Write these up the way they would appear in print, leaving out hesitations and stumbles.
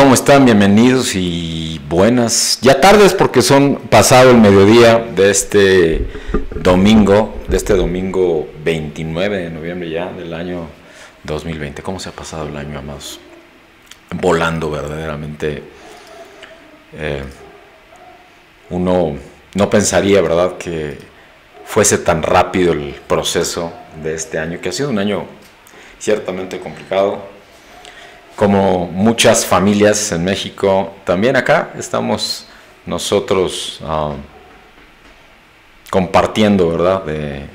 ¿Cómo están? Bienvenidos y buenas, ya tardes porque son pasado el mediodía de este domingo 29 de noviembre ya del año 2020. ¿Cómo se ha pasado el año, amados? Volando verdaderamente. Uno no pensaría, ¿verdad?, que fuese tan rápido el proceso de este año, que ha sido un año ciertamente complicado. Como muchas familias en México, también acá estamos nosotros compartiendo, ¿verdad?, de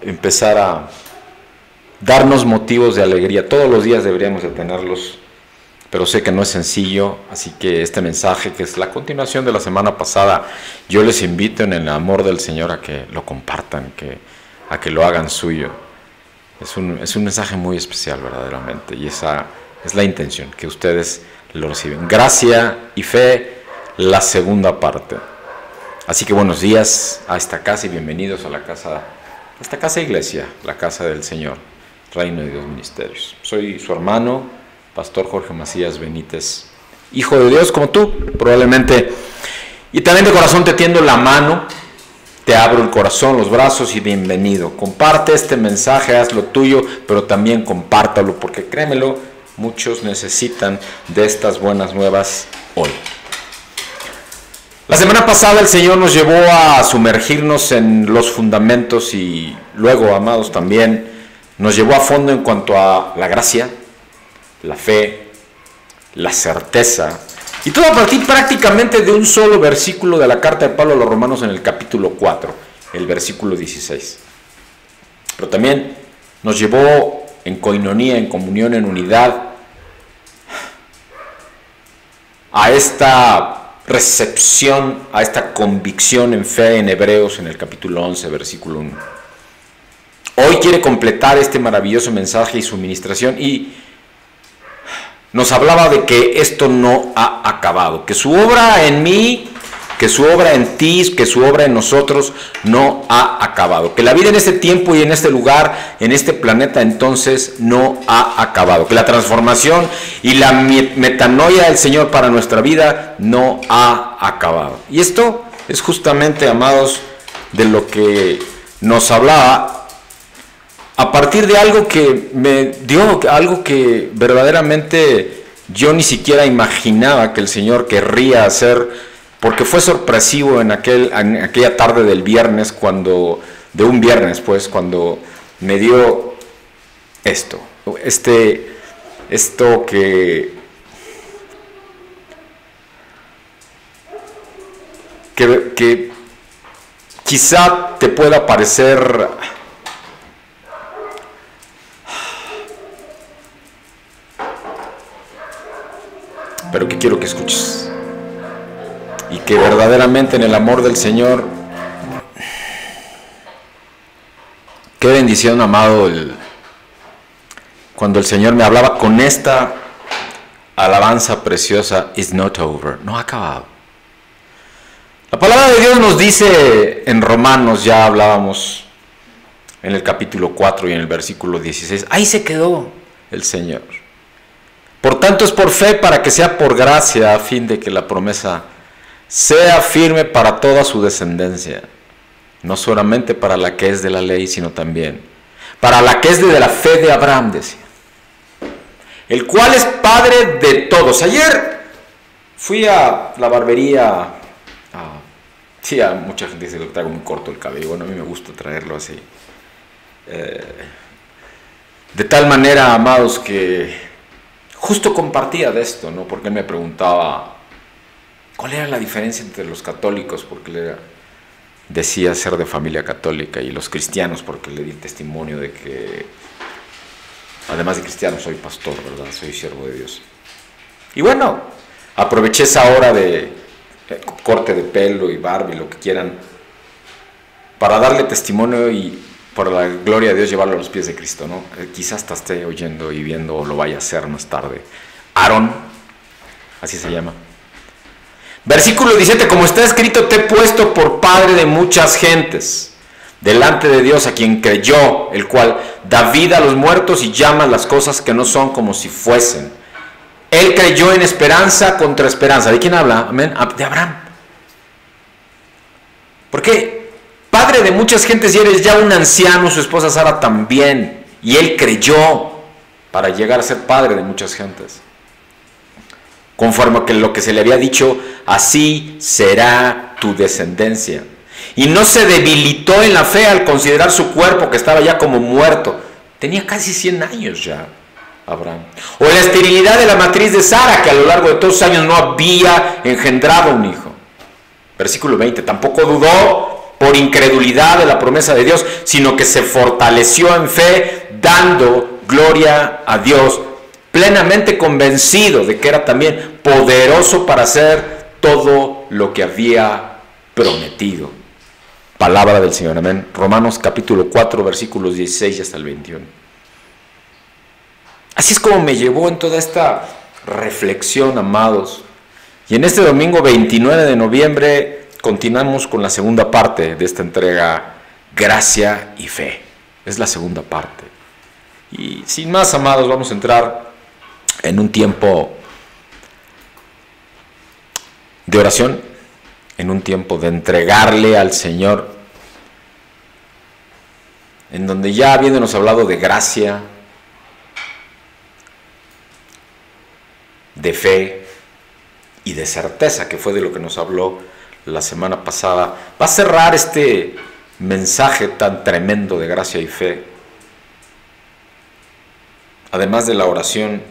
empezar a darnos motivos de alegría. Todos los días deberíamos de tenerlos, pero sé que no es sencillo, así que este mensaje, que es la continuación de la semana pasada, yo les invito en el amor del Señor a que lo compartan, a que lo hagan suyo. Es un mensaje muy especial verdaderamente, y esa es la intención, que ustedes lo reciben. Gracia y fe, la segunda parte. Así que buenos días a esta casa y bienvenidos a esta casa iglesia, la casa del Señor, Reino de Dios Ministerios. Soy su hermano, Pastor Jorge Macías Benítez, hijo de Dios como tú, probablemente, y también de corazón te tiendo la mano. Te abro el corazón, los brazos y bienvenido. Comparte este mensaje, hazlo tuyo, pero también compártalo, porque créemelo, muchos necesitan de estas buenas nuevas hoy. La semana pasada el Señor nos llevó a sumergirnos en los fundamentos y luego, amados, también nos llevó a fondo en cuanto a la gracia, la fe, la certeza. Y todo a partir prácticamente de un solo versículo de la carta de Pablo a los Romanos en el capítulo 4, el versículo 16. Pero también nos llevó en coinonía, en comunión, en unidad, a esta recepción, a esta convicción en fe en Hebreos en el capítulo 11, versículo 1. Hoy quiere completar este maravilloso mensaje y su ministración, y nos hablaba de que esto no ha acabado, que su obra en mí, que su obra en ti, que su obra en nosotros no ha acabado, que la vida en este tiempo y en este lugar, en este planeta, entonces no ha acabado, que la transformación y la metanoia del Señor para nuestra vida no ha acabado. Y esto es justamente, amados, de lo que nos hablaba a partir de algo que me dio, algo que verdaderamente yo ni siquiera imaginaba que el Señor querría hacer, porque fue sorpresivo en aquella tarde del viernes, cuando me dio esto que quizá te pueda parecer pero que quiero que escuches, y que verdaderamente en el amor del Señor, qué bendición, amado, cuando el Señor me hablaba con esta alabanza preciosa: It's not over, no ha acabado. La palabra de Dios nos dice en Romanos, ya hablábamos en el capítulo 4 y en el versículo 16, ahí se quedó el Señor. Por tanto es por fe, para que sea por gracia, a fin de que la promesa sea firme para toda su descendencia, no solamente para la que es de la ley, sino también para la que es de la fe de Abraham, decía, el cual es padre de todos. Ayer fui a la barbería, sí, a mucha gente dice que traigo muy corto el cabello, bueno, a mí me gusta traerlo así, de tal manera, amados, que justo compartía de esto, ¿no? Porque él me preguntaba cuál era la diferencia entre los católicos, porque él decía ser de familia católica, y los cristianos, porque le di testimonio de que, además de cristiano, soy pastor, ¿verdad? Soy siervo de Dios. Y bueno, aproveché esa hora de corte de pelo y barba y lo que quieran, para darle testimonio y, por la gloria de Dios, llevarlo a los pies de Cristo, ¿no? Quizás hasta esté oyendo y viendo, o lo vaya a hacer más tarde. Aarón, así se llama. Versículo 17, como está escrito, te he puesto por padre de muchas gentes, delante de Dios, a quien creyó, el cual da vida a los muertos y llama las cosas que no son como si fuesen. Él creyó en esperanza contra esperanza. ¿De quién habla? Amén. De Abraham. ¿Por qué? Padre de muchas gentes y eres ya un anciano, su esposa Sara también. Y él creyó para llegar a ser padre de muchas gentes. Conforme a lo que se le había dicho, así será tu descendencia. Y no se debilitó en la fe al considerar su cuerpo que estaba ya como muerto. Tenía casi 100 años ya, Abraham. O la esterilidad de la matriz de Sara, que a lo largo de todos los años no había engendrado un hijo. Versículo 20, tampoco dudó por incredulidad de la promesa de Dios, sino que se fortaleció en fe, dando gloria a Dios, plenamente convencido de que era también poderoso para hacer todo lo que había prometido. Palabra del Señor, amén. Romanos capítulo 4, versículos 16 hasta el 21. Así es como me llevó en toda esta reflexión, amados. Y en este domingo 29 de noviembre continuamos con la segunda parte de esta entrega, Gracia y Fe. Es la segunda parte. Y sin más, amados, vamos a entrar en un tiempo de oración, en un tiempo de entregarle al Señor, en donde ya habiéndonos hablado de gracia, de fe y de certeza, que fue de lo que nos habló la semana pasada, va a cerrar este mensaje tan tremendo de gracia y fe, además de la oración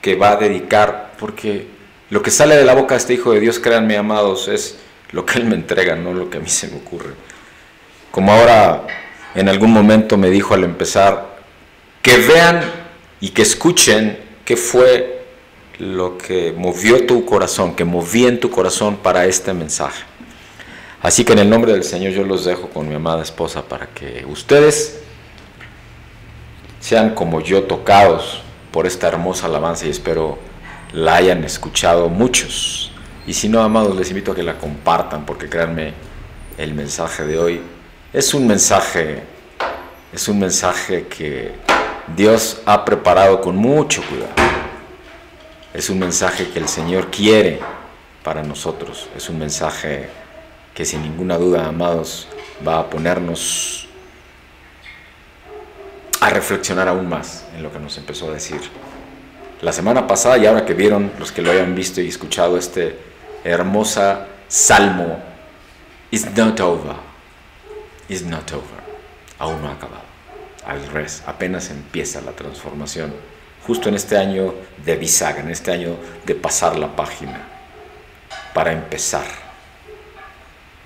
que va a dedicar, porque lo que sale de la boca de este Hijo de Dios, créanme, amados, es lo que Él me entrega, no lo que a mí se me ocurre. Como ahora en algún momento me dijo al empezar, que vean y que escuchen qué fue lo que movió tu corazón, que moví en tu corazón para este mensaje. Así que en el nombre del Señor yo los dejo con mi amada esposa para que ustedes sean como yo, tocados por esta hermosa alabanza, y espero la hayan escuchado muchos. Y si no, amados, les invito a que la compartan, porque créanme, el mensaje de hoy es un mensaje que Dios ha preparado con mucho cuidado. Es un mensaje que el Señor quiere para nosotros. Es un mensaje que sin ninguna duda, amados, va a ponernos a reflexionar aún más en lo que nos empezó a decir la semana pasada, y ahora que vieron, los que lo hayan visto y escuchado, este hermosa salmo, It's not over, it's not over, aún no ha acabado. Al revés, apenas empieza la transformación, justo en este año de bisagra, en este año de pasar la página, para empezar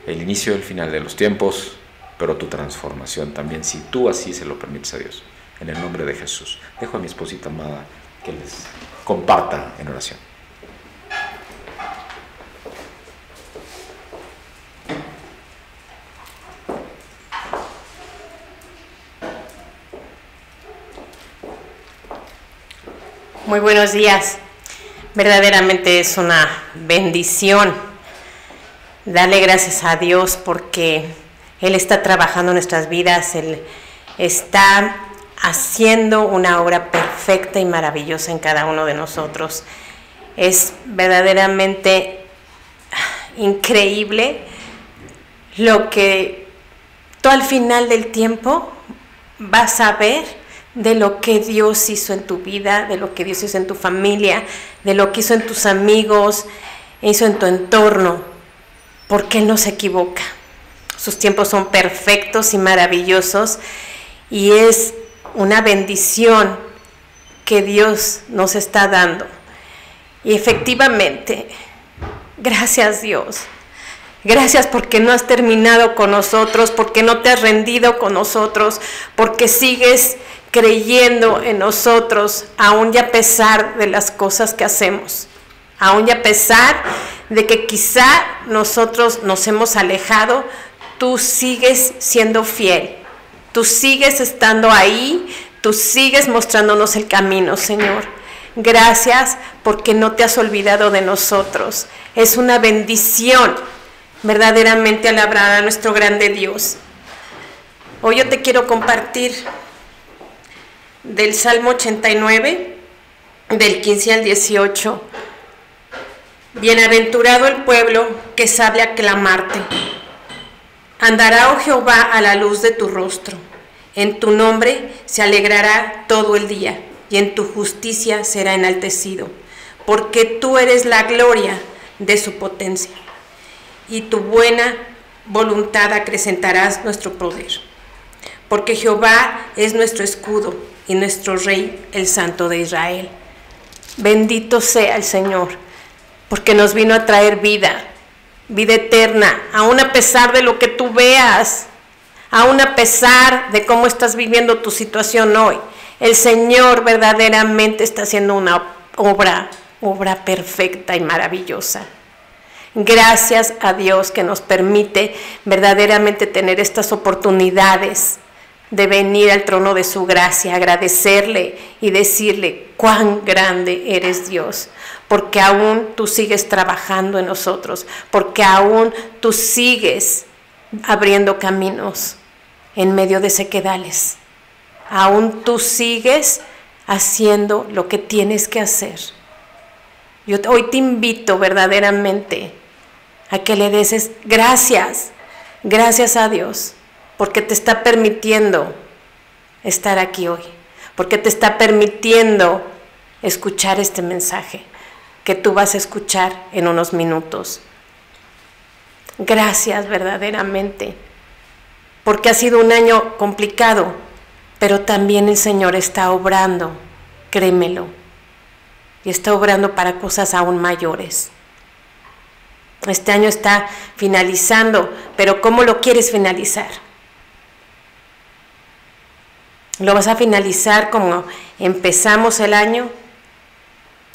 el inicio y el final de los tiempos, pero tu transformación también, si tú así se lo permites a Dios. En el nombre de Jesús, dejo a mi esposita amada que les comparta en oración. Muy buenos días. Verdaderamente es una bendición darle gracias a Dios porque Él está trabajando en nuestras vidas. Él está haciendo una obra perfecta y maravillosa en cada uno de nosotros. Es verdaderamente increíble lo que tú al final del tiempo vas a ver de lo que Dios hizo en tu vida, de lo que Dios hizo en tu familia, de lo que hizo en tus amigos, hizo en tu entorno, porque Él no se equivoca. Sus tiempos son perfectos y maravillosos, y es una bendición que Dios nos está dando. Y efectivamente, gracias Dios. Gracias porque no has terminado con nosotros, porque no te has rendido con nosotros, porque sigues creyendo en nosotros, aún y a pesar de las cosas que hacemos, aún y a pesar de que quizá nosotros nos hemos alejado, tú sigues siendo fiel, tú sigues estando ahí, tú sigues mostrándonos el camino, Señor. Gracias porque no te has olvidado de nosotros. Es una bendición verdaderamente alabar a nuestro grande Dios. Hoy yo te quiero compartir del Salmo 89, del 15 al 18. Bienaventurado el pueblo que sabe aclamarte. Andará, oh Jehová, a la luz de tu rostro. En tu nombre se alegrará todo el día, y en tu justicia será enaltecido, porque tú eres la gloria de su potencia, y tu buena voluntad acrecentarás nuestro poder. Porque Jehová es nuestro escudo, y nuestro Rey, el Santo de Israel. Bendito sea el Señor, porque nos vino a traer vida, vida eterna, aun a pesar de lo que tú veas, aun a pesar de cómo estás viviendo tu situación hoy. El Señor verdaderamente está haciendo una obra perfecta y maravillosa. Gracias a Dios que nos permite verdaderamente tener estas oportunidades de venir al trono de su gracia, agradecerle y decirle cuán grande eres Dios, porque aún tú sigues trabajando en nosotros, porque aún tú sigues abriendo caminos en medio de sequedales, aún tú sigues haciendo lo que tienes que hacer. Yo hoy te invito verdaderamente a que le des gracias a Dios, porque te está permitiendo estar aquí hoy, porque te está permitiendo escuchar este mensaje que tú vas a escuchar en unos minutos. Gracias verdaderamente, porque ha sido un año complicado, pero también el Señor está obrando, créemelo, y está obrando para cosas aún mayores. Este año está finalizando, pero ¿cómo lo quieres finalizar? ¿Lo vas a finalizar como empezamos el año?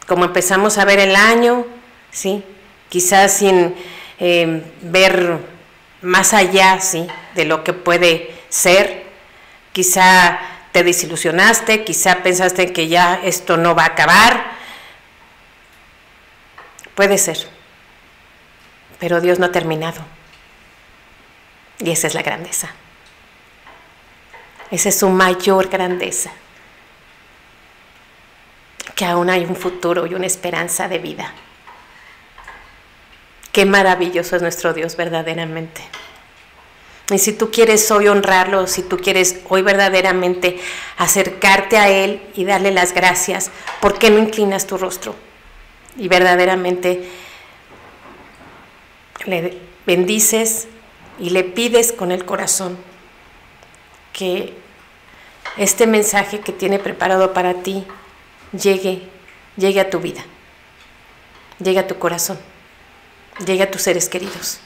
Como empezamos a ver el año, ¿sí? Quizás sin ver más allá, ¿sí?, de lo que puede ser. Quizá te desilusionaste, quizá pensaste que ya esto no va a acabar. Puede ser. Pero Dios no ha terminado. Y esa es la grandeza. Esa es su mayor grandeza. Que aún hay un futuro y una esperanza de vida. Qué maravilloso es nuestro Dios verdaderamente. Y si tú quieres hoy honrarlo, si tú quieres hoy verdaderamente acercarte a Él y darle las gracias, ¿por qué no inclinas tu rostro? Y verdaderamente le bendices y le pides con el corazón que este mensaje que tiene preparado para ti llegue a tu vida, llegue a tu corazón, llegue a tus seres queridos,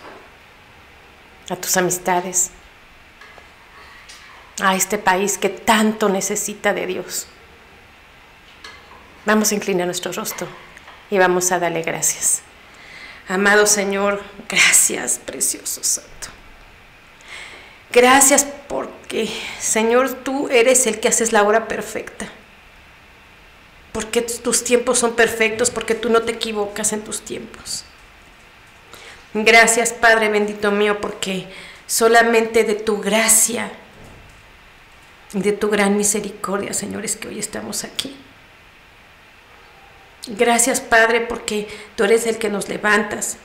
a tus amistades, a este país que tanto necesita de Dios. Vamos a inclinar nuestro rostro y vamos a darle gracias. Amado Señor, gracias, precioso Santo. Gracias porque, Señor, tú eres el que haces la obra perfecta. Porque tus tiempos son perfectos, porque tú no te equivocas en tus tiempos. Gracias, Padre bendito mío, porque solamente de tu gracia y de tu gran misericordia, Señor, es que hoy estamos aquí. Gracias, Padre, porque tú eres el que nos levantas,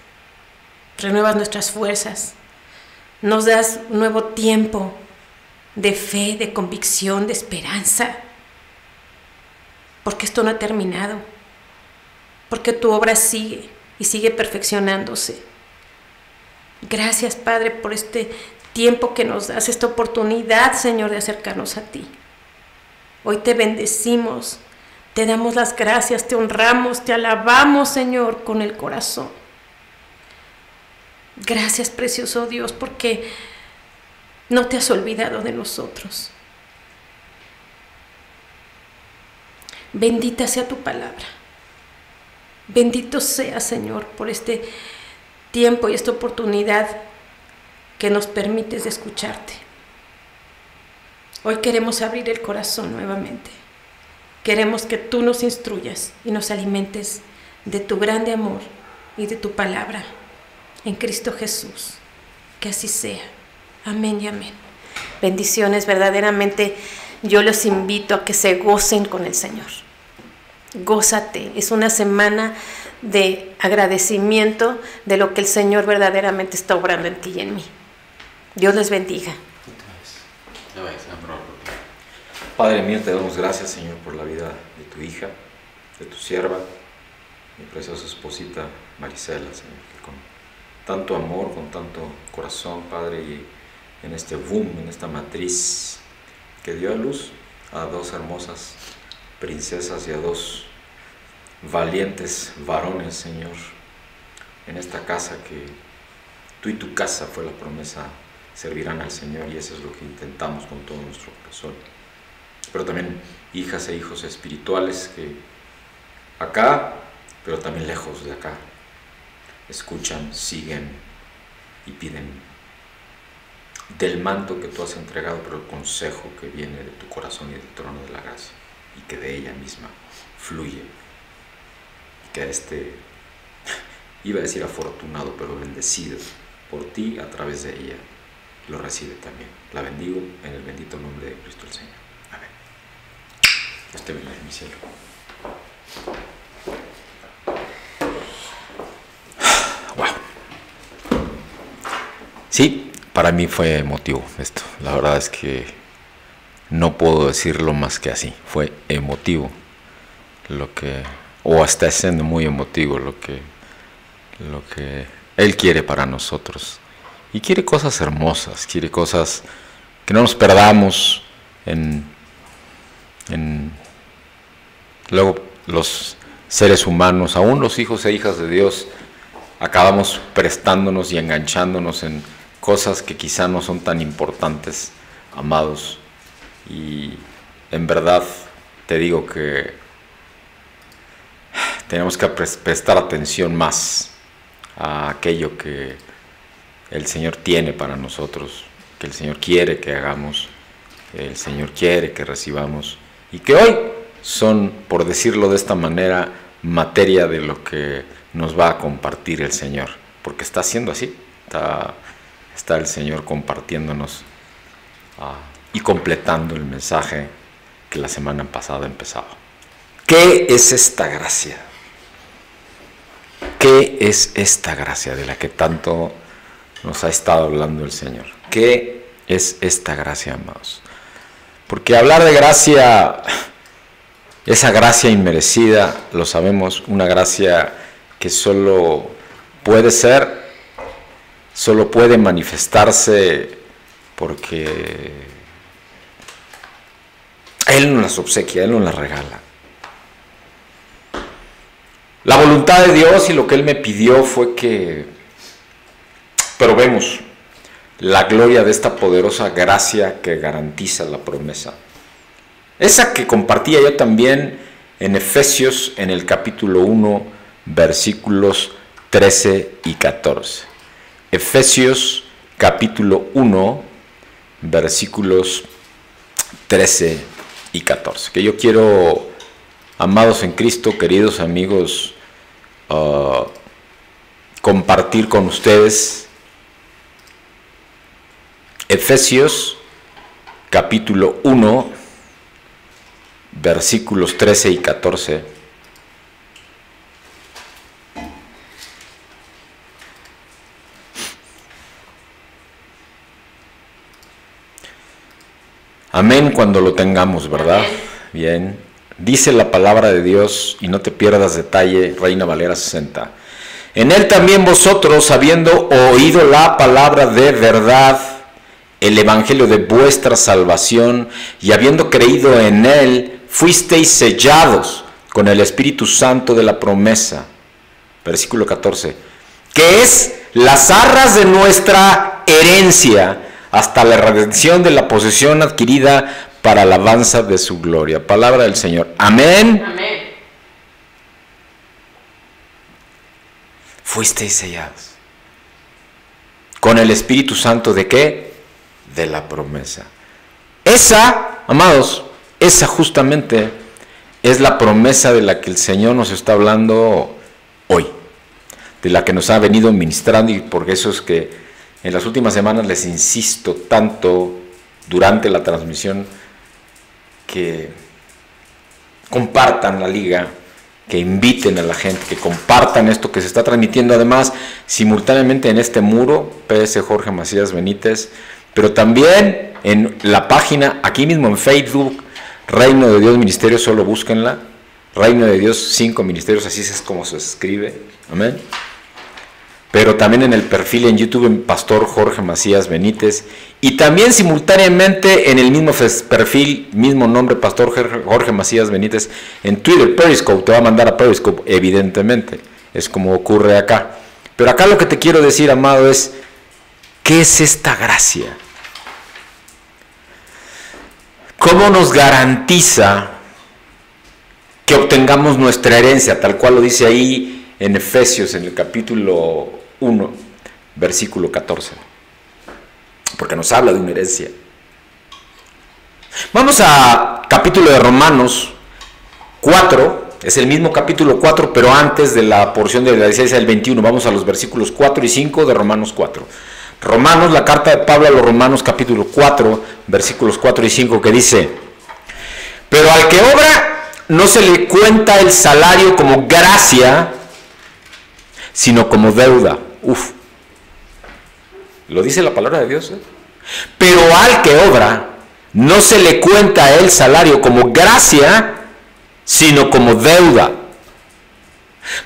renuevas nuestras fuerzas, nos das un nuevo tiempo de fe, de convicción, de esperanza, porque esto no ha terminado, porque tu obra sigue y sigue perfeccionándose. Gracias, Padre, por este tiempo que nos das, esta oportunidad, Señor, de acercarnos a ti. Hoy te bendecimos, te damos las gracias, te honramos, te alabamos, Señor, con el corazón. Gracias, precioso Dios, porque no te has olvidado de nosotros. Bendita sea tu palabra. Bendito sea, Señor, por este tiempo y esta oportunidad que nos permites de escucharte. Hoy queremos abrir el corazón nuevamente. Queremos que tú nos instruyas y nos alimentes de tu grande amor y de tu palabra en Cristo Jesús. Que así sea. Amén y amén. Bendiciones, verdaderamente yo los invito a que se gocen con el Señor. Gózate, es una semana de agradecimiento de lo que el Señor verdaderamente está obrando en ti y en mí. Dios les bendiga. Padre mío, te damos gracias, Señor, por la vida de tu hija, de tu sierva, mi preciosa esposita Marisela, Señor, que con tanto amor, con tanto corazón, Padre, y en este boom, en esta matriz que dio a luz a dos hermosas princesas y a dos valientes varones, Señor, en esta casa que tú y tu casa fue la promesa, servirán al Señor, y eso es lo que intentamos con todo nuestro corazón. Pero también hijas e hijos espirituales que acá, pero también lejos de acá, escuchan, siguen y piden del manto que tú has entregado, pero el consejo que viene de tu corazón y del trono de la gracia, y que de ella misma fluye, y que iba a decir afortunado, pero bendecido por ti a través de ella, lo recibe también. La bendigo en el bendito nombre de Cristo el Señor. Amén. Dios te bendiga, mi cielo. Wow. Sí, para mí fue emotivo esto. La verdad es que no puedo decirlo más que así. Fue emotivo o hasta siendo muy emotivo lo que Él quiere para nosotros. Y quiere cosas hermosas, quiere cosas que no nos perdamos luego los seres humanos, aún los hijos e hijas de Dios, acabamos prestándonos y enganchándonos en cosas que quizá no son tan importantes, amados. Y en verdad te digo que tenemos que prestar atención más a aquello que el Señor tiene para nosotros, que el Señor quiere que hagamos, que el Señor quiere que recibamos, y que hoy son, por decirlo de esta manera, materia de lo que nos va a compartir el Señor, porque está haciendo así, está el Señor compartiéndonos y completando el mensaje que la semana pasada empezaba. ¿Qué es esta gracia? ¿Qué es esta gracia de la que tanto nos ha estado hablando el Señor? ¿Qué es esta gracia, amados? Porque hablar de gracia, esa gracia inmerecida, lo sabemos, una gracia que solo puede manifestarse porque Él nos las obsequia, Él nos las regala. La voluntad de Dios y lo que Él me pidió fue que probemos la gloria de esta poderosa gracia que garantiza la promesa. Esa que compartía yo también en Efesios, en el capítulo 1, versículos 13 y 14. Efesios capítulo 1, versículos 13 y 14. Que yo quiero, amados en Cristo, queridos amigos, compartir con ustedes Efesios capítulo 1, versículos 13 y 14. Amén cuando lo tengamos, ¿verdad? Amén. Bien. Dice la palabra de Dios, y no te pierdas detalle, Reina Valera 60. En él también vosotros, habiendo oído la palabra de verdad, el evangelio de vuestra salvación, y habiendo creído en él, fuisteis sellados con el Espíritu Santo de la promesa. Versículo 14. Que es las arras de nuestra herencia, hasta la redención de la posesión adquirida para alabanza de su gloria. Palabra del Señor. Amén. Amén. Fuisteis sellados con el Espíritu Santo, ¿de qué? De la promesa. Esa, amados, esa justamente es la promesa de la que el Señor nos está hablando hoy, de la que nos ha venido ministrando, y por eso es que en las últimas semanas les insisto tanto durante la transmisión que compartan la liga, que inviten a la gente, que compartan esto que se está transmitiendo además simultáneamente en este muro, PS Jorge Macías Benítez, pero también en la página, aquí mismo en Facebook, Reino de Dios Ministerios, solo búsquenla, Reino de Dios 5 Ministerios, así es como se escribe, amén. Pero también en el perfil en YouTube en Pastor Jorge Macías Benítez, y también simultáneamente en el mismo perfil, mismo nombre, Pastor Jorge Macías Benítez, en Twitter, Periscope, te va a mandar a Periscope, evidentemente, es como ocurre acá. Pero acá lo que te quiero decir, amado, es, ¿qué es esta gracia? ¿Cómo nos garantiza que obtengamos nuestra herencia, tal cual lo dice ahí en Efesios, en el capítulo 1, versículo 14? Porque nos habla de una herencia. Vamos a capítulo de Romanos 4, es el mismo capítulo 4, pero antes de la porción de la 16 al 21. Vamos a los versículos 4 y 5 de Romanos 4. Romanos, la carta de Pablo a los Romanos, capítulo 4, versículos 4 y 5, que dice: pero al que obra no se le cuenta el salario como gracia, sino como deuda. Uf. Lo dice la palabra de Dios, ¿eh? Pero al que obra no se le cuenta el salario como gracia, sino como deuda.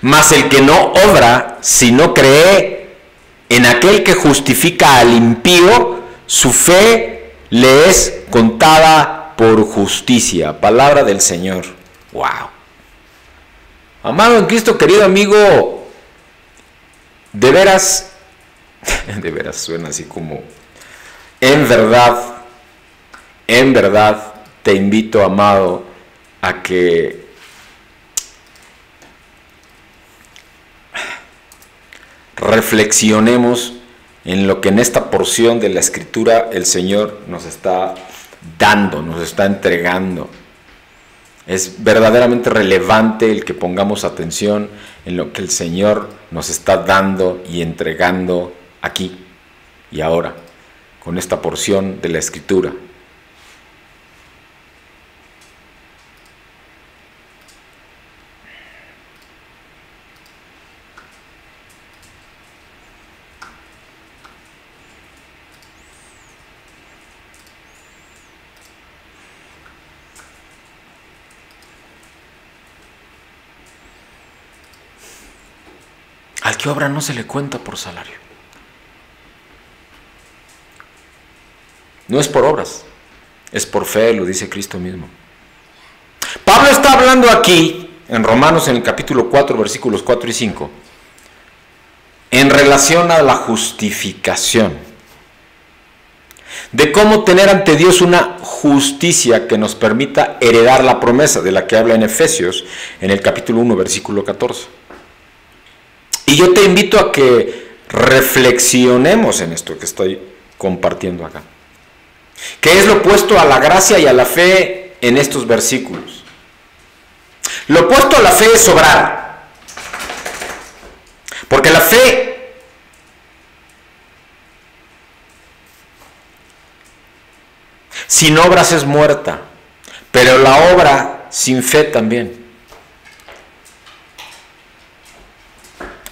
Mas el que no obra, sino cree en aquel que justifica al impío, su fe le es contada por justicia. Palabra del Señor. Wow. Amado en Cristo, querido amigo, de veras suena así como, en verdad, te invito, amado, a que reflexionemos en lo que en esta porción de la Escritura el Señor nos está dando, nos está entregando. Es verdaderamente relevante el que pongamos atención en lo que el Señor nos está dando y entregando aquí y ahora, con esta porción de la Escritura. Al que obra no se le cuenta por salario. No es por obras, es por fe, lo dice Cristo mismo. Pablo está hablando aquí, en Romanos, en el capítulo 4, versículos 4 y 5, en relación a la justificación, de cómo tener ante Dios una justicia que nos permita heredar la promesa, de la que habla en Efesios, en el capítulo 1, versículo 14. Y yo te invito a que reflexionemos en esto que estoy compartiendo acá, que es lo opuesto a la gracia y a la fe en estos versículos. Lo opuesto a la fe es obrar, porque la fe sin obras es muerta, pero la obra sin fe también.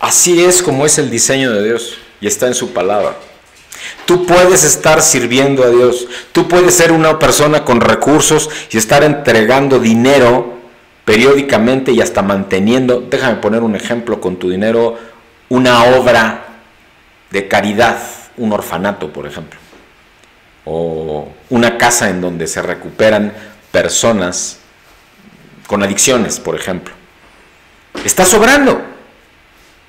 Así es como es el diseño de Dios y está en su palabra. Tú puedes estar sirviendo a Dios, tú puedes ser una persona con recursos y estar entregando dinero periódicamente y hasta manteniendo, déjame poner un ejemplo con tu dinero, una obra de caridad, un orfanato, por ejemplo, o una casa en donde se recuperan personas con adicciones, por ejemplo. Estás obrando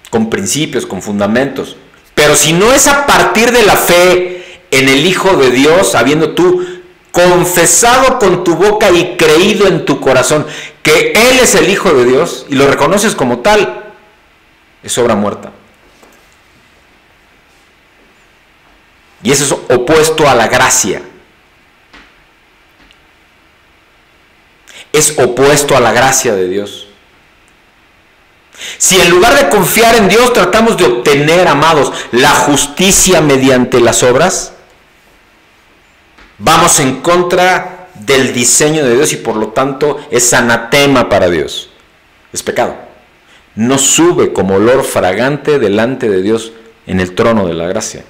con principios, con fundamentos, pero si no es a partir de la fe en el Hijo de Dios, habiendo tú confesado con tu boca y creído en tu corazón que Él es el Hijo de Dios y lo reconoces como tal, es obra muerta. Y eso es opuesto a la gracia. Es opuesto a la gracia de Dios. Si en lugar de confiar en Dios tratamos de obtener, amados, la justicia mediante las obras, vamos en contra del diseño de Dios y por lo tanto es anatema para Dios. Es pecado. No sube como olor fragante delante de Dios en el trono de la gracia.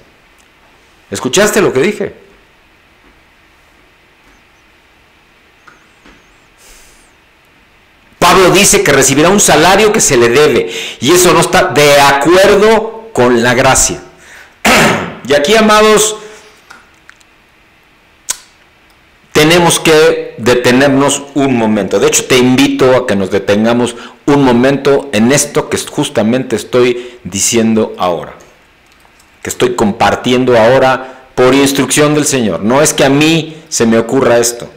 ¿Escuchaste lo que dije? Pablo dice que recibirá un salario que se le debe y eso no está de acuerdo con la gracia. Y aquí, amados, tenemos que detenernos un momento. De hecho, te invito a que nos detengamos un momento en esto que justamente estoy diciendo ahora, que estoy compartiendo ahora por instrucción del Señor. No es que a mí se me ocurra esto.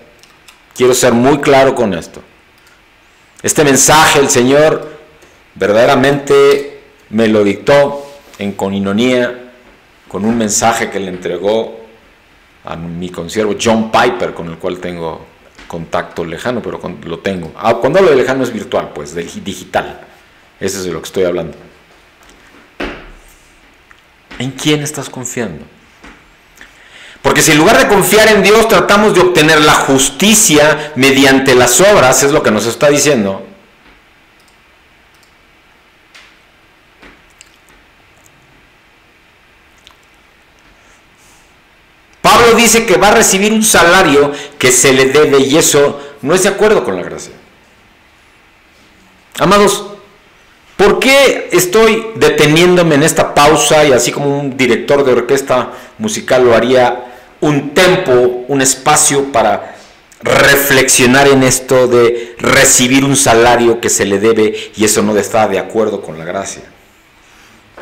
Quiero ser muy claro con esto. Este mensaje el Señor verdaderamente me lo dictó en coinonía con un mensaje que le entregó a mi consiervo John Piper, con el cual tengo contacto lejano, pero lo tengo. Cuando hablo de lejano es virtual, pues, digital. Ese es de lo que estoy hablando. ¿En quién estás confiando? Porque si en lugar de confiar en Dios tratamos de obtener la justicia mediante las obras, es lo que nos está diciendo. Pablo dice que va a recibir un salario que se le debe y eso no es de acuerdo con la gracia. Amados, ¿por qué estoy deteniéndome en esta pausa y así como un director de orquesta musical lo haría, un tempo, un espacio para reflexionar en esto de recibir un salario que se le debe y eso no está de acuerdo con la gracia?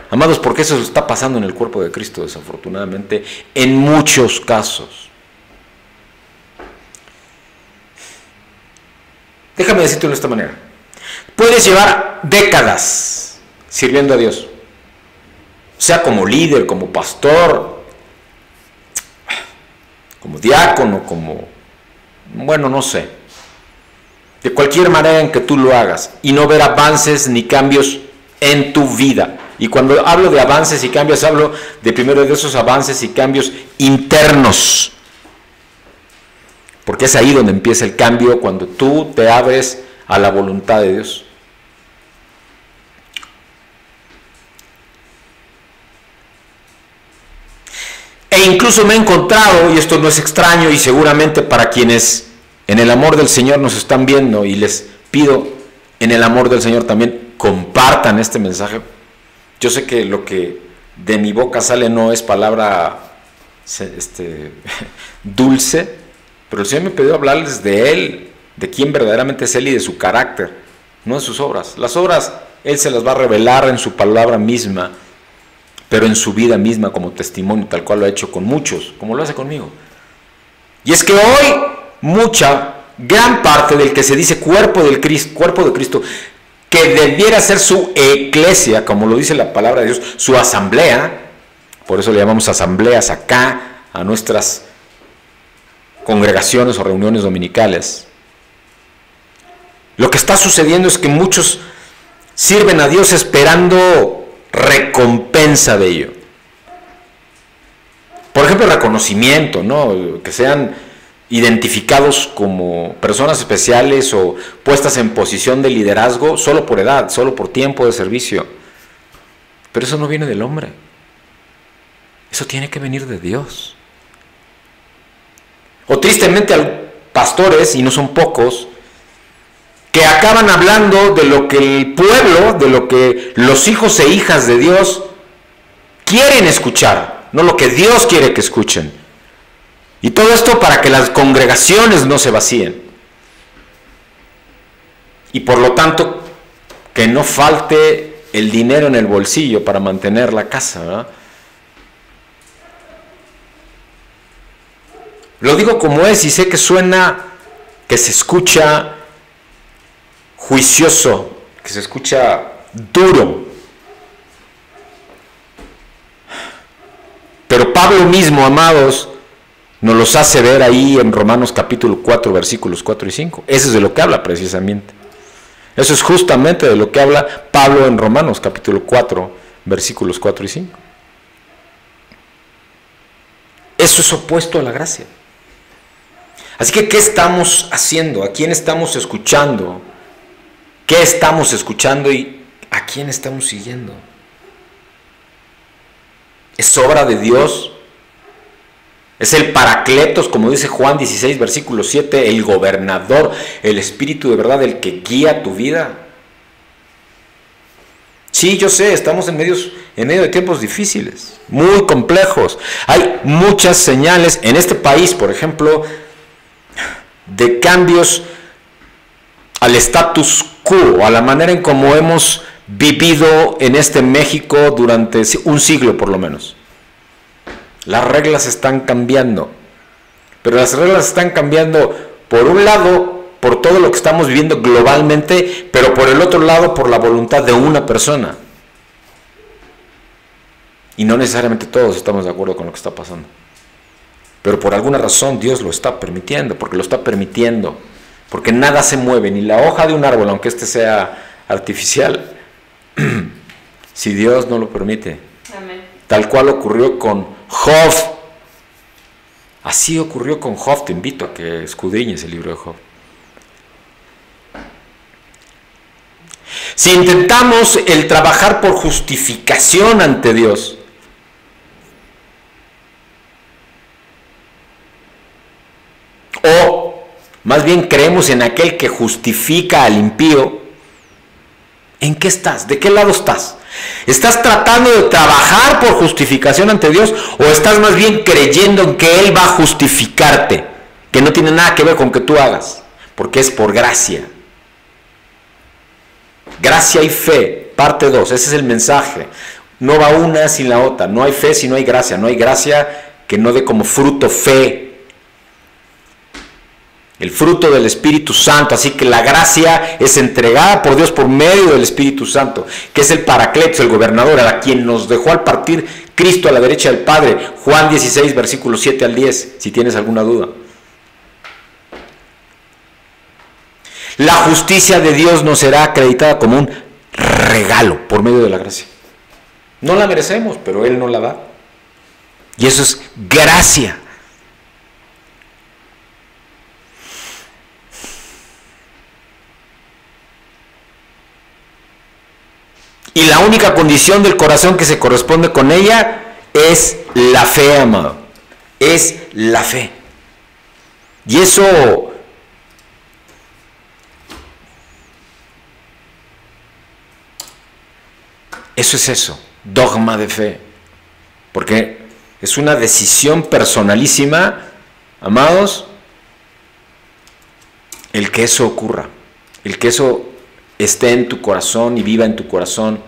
Amados, porque eso está pasando en el cuerpo de Cristo, desafortunadamente, en muchos casos. Déjame decirte de esta manera. Puedes llevar décadas sirviendo a Dios, sea como líder, como pastor, como diácono, bueno, no sé, de cualquier manera en que tú lo hagas, y no ver avances ni cambios en tu vida. Y cuando hablo de avances y cambios, hablo de primero de esos avances y cambios internos. Porque es ahí donde empieza el cambio, cuando tú te abres a la voluntad de Dios. E incluso me he encontrado, y esto no es extraño, y seguramente para quienes en el amor del Señor nos están viendo, y les pido en el amor del Señor también compartan este mensaje. Yo sé que lo que de mi boca sale no es palabra dulce, pero el Señor me pidió hablarles de Él, de quién verdaderamente es Él y de su carácter, no de sus obras. Las obras Él se las va a revelar en su palabra misma, pero en su vida misma como testimonio, tal cual lo ha hecho con muchos, como lo hace conmigo. Y es que hoy gran parte del que se dice cuerpo de Cristo, que debiera ser su eclesia, como lo dice la palabra de Dios, su asamblea, por eso le llamamos asambleas acá, a nuestras congregaciones o reuniones dominicales. Lo que está sucediendo es que muchos sirven a Dios esperando recompensa de ello. Por ejemplo, reconocimiento, ¿no? Que sean identificados como personas especiales o puestas en posición de liderazgo solo por edad, solo por tiempo de servicio. Pero eso no viene del hombre. Eso tiene que venir de Dios. O tristemente hay pastores, y no son pocos, que acaban hablando de lo que el pueblo, de lo que los hijos e hijas de Dios quieren escuchar, no lo que Dios quiere que escuchen. Y todo esto para que las congregaciones no se vacíen. Y por lo tanto, que no falte el dinero en el bolsillo para mantener la casa, ¿verdad? Lo digo como es y sé que suena, que se escucha juicioso, que se escucha duro. Pero Pablo mismo, amados, nos los hace ver ahí en Romanos capítulo 4, versículos 4 y 5. Eso es de lo que habla precisamente. Eso es justamente de lo que habla Pablo en Romanos capítulo 4, versículos 4 y 5. Eso es opuesto a la gracia. Así que, ¿qué estamos haciendo? ¿A quién estamos escuchando? ¿Qué estamos escuchando y a quién estamos siguiendo? ¿Es obra de Dios? ¿Es el Paracletos, como dice Juan 16, versículo 7, el gobernador, el Espíritu de verdad, el que guía tu vida? Sí, yo sé, estamos en medio de tiempos difíciles, muy complejos. Hay muchas señales en este país, por ejemplo, de cambios al status quo, a la manera en cómo hemos vivido en este México durante un siglo por lo menos. Las reglas están cambiando, pero las reglas están cambiando por un lado por todo lo que estamos viviendo globalmente, pero por el otro lado por la voluntad de una persona. Y no necesariamente todos estamos de acuerdo con lo que está pasando. Pero por alguna razón Dios lo está permitiendo, porque lo está permitiendo. Porque nada se mueve, ni la hoja de un árbol, aunque este sea artificial, si Dios no lo permite. Amén. Tal cual ocurrió con Job. Así ocurrió con Job. Te invito a que escudriñes el libro de Job. Si intentamos el trabajar por justificación ante Dios, o más bien creemos en aquel que justifica al impío, ¿en qué estás? ¿De qué lado estás? ¿Estás tratando de trabajar por justificación ante Dios o estás más bien creyendo en que Él va a justificarte? Que no tiene nada que ver con que tú hagas, porque es por gracia. Gracia y fe, parte 2, ese es el mensaje. No va una sin la otra, no hay fe si no hay gracia, no hay gracia que no dé como fruto fe. El fruto del Espíritu Santo, así que la gracia es entregada por Dios por medio del Espíritu Santo, que es el Paracletos, el gobernador, a quien nos dejó al partir Cristo a la derecha del Padre. Juan 16, versículos 7 al 10, si tienes alguna duda. La justicia de Dios nos será acreditada como un regalo por medio de la gracia. No la merecemos, pero Él nos la da. Y eso es gracia. Y la única condición del corazón que se corresponde con ella es la fe, amado. Es la fe. Y eso es eso, dogma de fe. Porque es una decisión personalísima, amados, el que eso ocurra, el que eso esté en tu corazón y viva en tu corazón.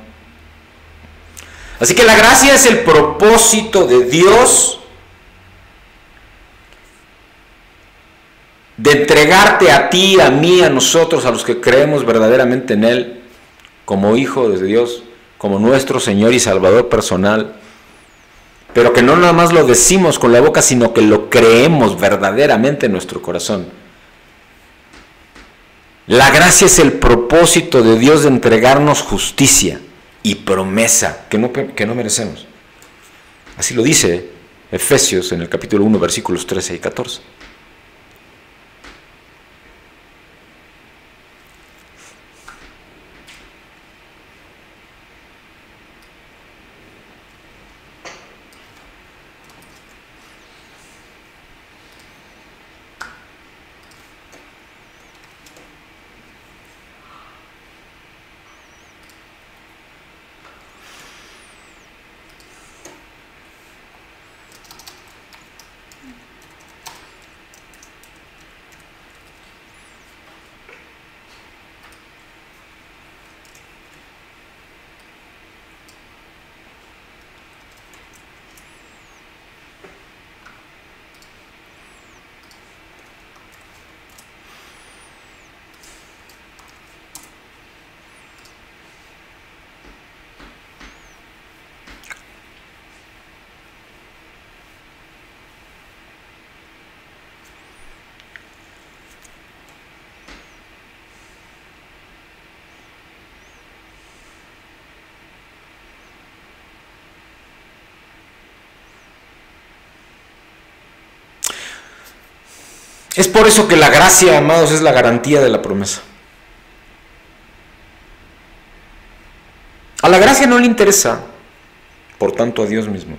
Así que la gracia es el propósito de Dios de entregarte a ti, a mí, a nosotros, a los que creemos verdaderamente en Él, como hijos de Dios, como nuestro Señor y Salvador personal, pero que no nada más lo decimos con la boca, sino que lo creemos verdaderamente en nuestro corazón. La gracia es el propósito de Dios de entregarnos justicia y promesa que no merecemos. Así lo dice Efesios en el capítulo 1, versículos 13 y 14. Es por eso que la gracia, amados, es la garantía de la promesa. A la gracia no le interesa, por tanto, a Dios mismo.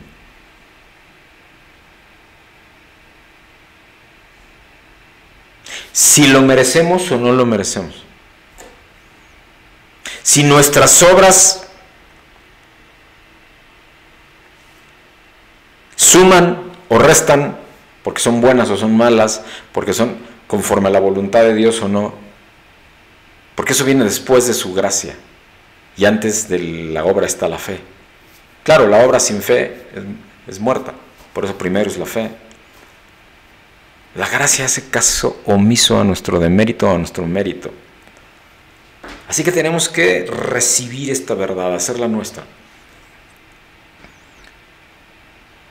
Si lo merecemos o no lo merecemos. Si nuestras obras suman o restan, porque son buenas o son malas, porque son conforme a la voluntad de Dios o no, porque eso viene después de su gracia, y antes de la obra está la fe. Claro, la obra sin fe es muerta, por eso primero es la fe. La gracia hace caso omiso a nuestro demérito, a nuestro mérito. Así que tenemos que recibir esta verdad, hacerla nuestra.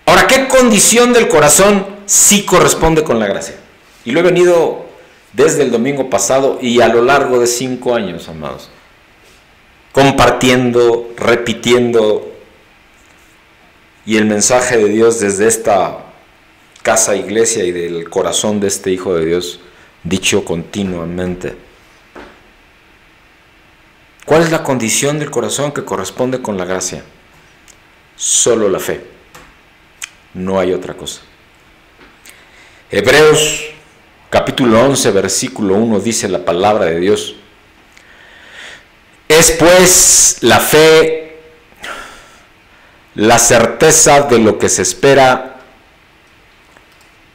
Ahora, ¿qué condición del corazón sí corresponde con la gracia? Y lo he venido desde el domingo pasado y a lo largo de 5 años, amados, compartiendo, repitiendo, y el mensaje de Dios desde esta casa, iglesia y del corazón de este Hijo de Dios, dicho continuamente. ¿Cuál es la condición del corazón que corresponde con la gracia? Solo la fe. No hay otra cosa. Hebreos capítulo 11, versículo 1 dice la palabra de Dios: es pues la fe la certeza de lo que se espera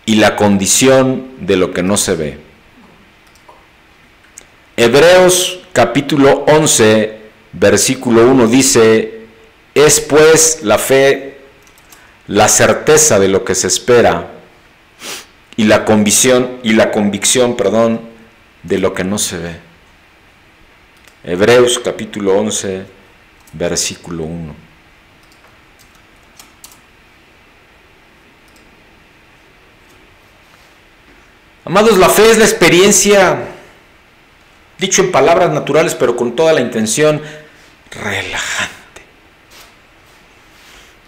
y la condición de lo que no se ve. Hebreos capítulo 11, versículo 1 dice: es pues la fe la certeza de lo que se espera y la convicción, de lo que no se ve. Hebreos capítulo 11, versículo 1. Amados, la fe es la experiencia, dicho en palabras naturales, pero con toda la intención, relajante,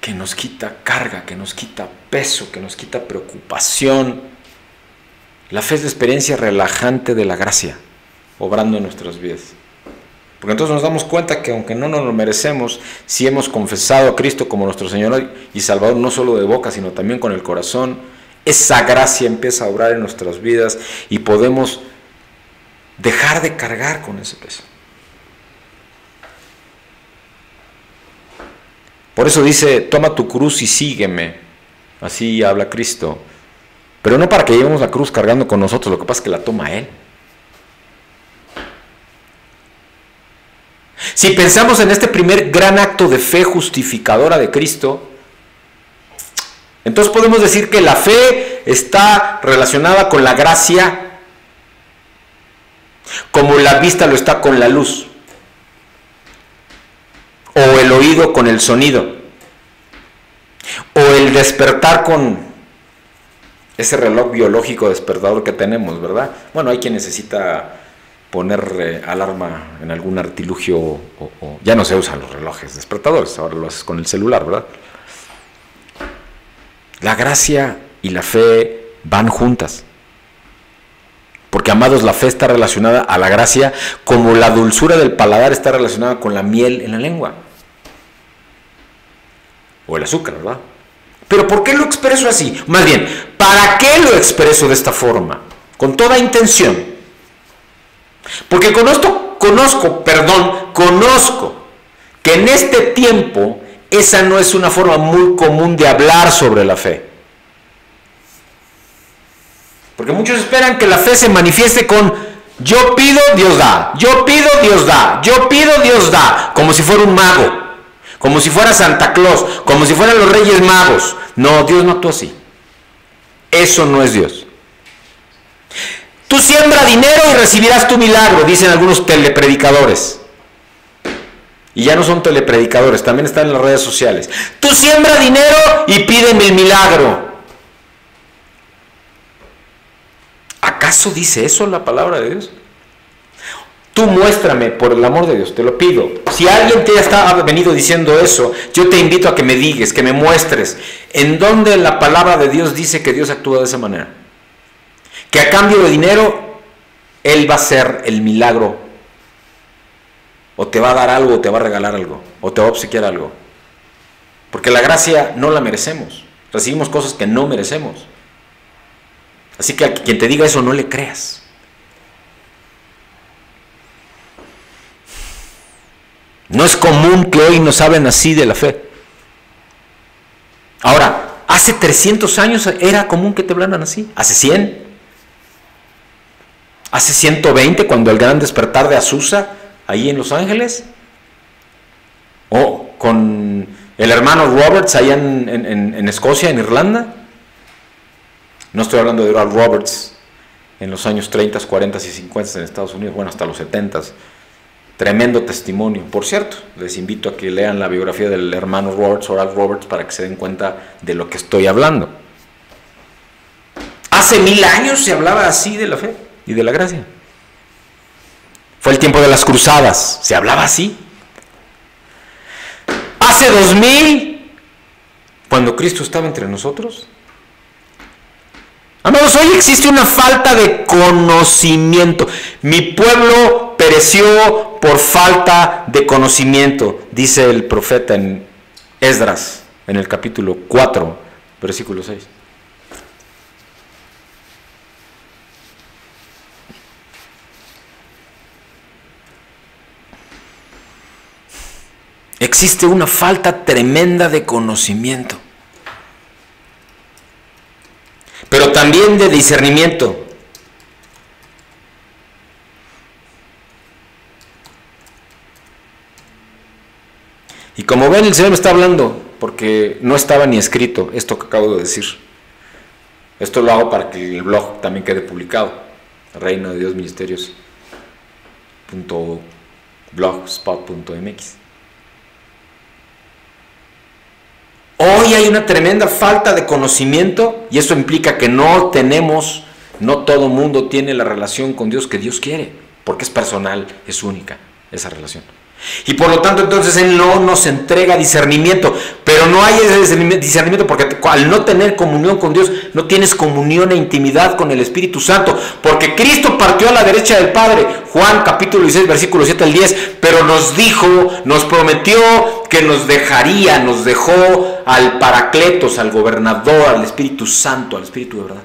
que nos quita carga, que nos quita peso, que nos quita preocupación. La fe es la experiencia relajante de la gracia, obrando en nuestras vidas. Porque entonces nos damos cuenta que aunque no nos lo merecemos, si hemos confesado a Cristo como nuestro Señor y Salvador, no solo de boca, sino también con el corazón, esa gracia empieza a obrar en nuestras vidas y podemos dejar de cargar con ese peso. Por eso dice: toma tu cruz y sígueme. Así habla Cristo. Pero no para que llevemos la cruz cargando con nosotros, lo que pasa es que la toma Él. Si pensamos en este primer gran acto de fe justificadora de Cristo, entonces podemos decir que la fe está relacionada con la gracia como la vista lo está con la luz, o el oído con el sonido, o el despertar con ese reloj biológico despertador que tenemos, ¿verdad? Bueno, hay quien necesita poner alarma en algún artilugio, o ya no se usan los relojes despertadores, ahora lo haces con el celular, ¿verdad? La gracia y la fe van juntas. Porque, amados, la fe está relacionada a la gracia como la dulzura del paladar está relacionada con la miel en la lengua. O el azúcar, ¿verdad? Pero ¿por qué lo expreso así? Más bien, ¿para qué lo expreso de esta forma? Con toda intención. Porque conozco que en este tiempo esa no es una forma muy común de hablar sobre la fe. Porque muchos esperan que la fe se manifieste con: yo pido, Dios da, yo pido, Dios da, yo pido, Dios da, como si fuera un mago, como si fuera Santa Claus, como si fueran los Reyes Magos. No, Dios no actúa así. Eso no es Dios. Tú siembra dinero y recibirás tu milagro, dicen algunos telepredicadores. Y ya no son telepredicadores, también están en las redes sociales. Tú siembra dinero y pídeme el milagro. ¿Acaso dice eso la palabra de Dios? Tú muéstrame, por el amor de Dios, te lo pido. Si alguien te ha venido diciendo eso, yo te invito a que me digas, que me muestres en dónde la palabra de Dios dice que Dios actúa de esa manera. que a cambio de dinero Él va a hacer el milagro, o te va a dar algo, o te va a regalar algo, o te va a obsequiar algo. Porque la gracia no la merecemos, recibimos cosas que no merecemos. Así que a quien te diga eso no le creas. No es común que hoy nos hablen así de la fe. Ahora, hace 300 años era común que te hablaran así. Hace 100. Hace 120, cuando el gran despertar de Azusa, ahí en Los Ángeles. O con el hermano Roberts, allá en Escocia, en Irlanda. No estoy hablando de Oral Roberts en los años 30, 40 y 50 en Estados Unidos, bueno, hasta los 70. Tremendo testimonio. Por cierto, les invito a que lean la biografía del hermano Roberts, Oral Roberts, para que se den cuenta de lo que estoy hablando. Hace 1000 años se hablaba así de la fe y de la gracia. Fue el tiempo de las cruzadas, se hablaba así. Hace 2000, cuando Cristo estaba entre nosotros. Amados, hoy existe una falta de conocimiento. Mi pueblo pereció por falta de conocimiento, dice el profeta en Esdras, en el capítulo 4, versículo 6. Existe una falta tremenda de conocimiento, pero también de discernimiento. Y como ven, el Señor me está hablando, porque no estaba ni escrito esto que acabo de decir. Esto lo hago para que el blog también quede publicado. Reino de Dios Ministerios.blogspot.mx. Hoy hay una tremenda falta de conocimiento, y eso implica que no todo mundo tiene la relación con Dios que Dios quiere, porque es personal, es única esa relación. Y por lo tanto, entonces Él no nos entrega discernimiento, pero no hay ese discernimiento porque al no tener comunión con Dios, no tienes comunión e intimidad con el Espíritu Santo, porque Cristo partió a la derecha del Padre, Juan capítulo 16, versículo 7 al 10, pero nos prometió que nos dejó al Paracletos, al Gobernador, al Espíritu Santo, al Espíritu de verdad.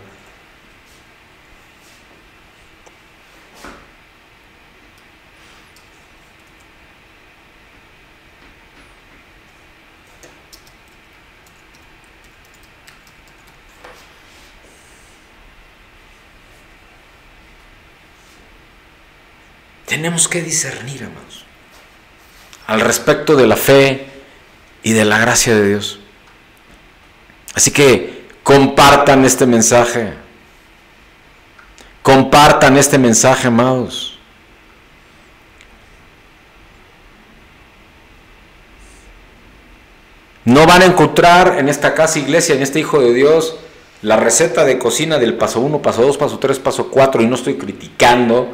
Tenemos que discernir, amados, al respecto de la fe y de la gracia de Dios. Así que compartan este mensaje. Compartan este mensaje, amados. No van a encontrar en esta casa iglesia, en este Hijo de Dios, la receta de cocina del paso 1, paso 2, paso 3, paso 4, y no estoy criticando,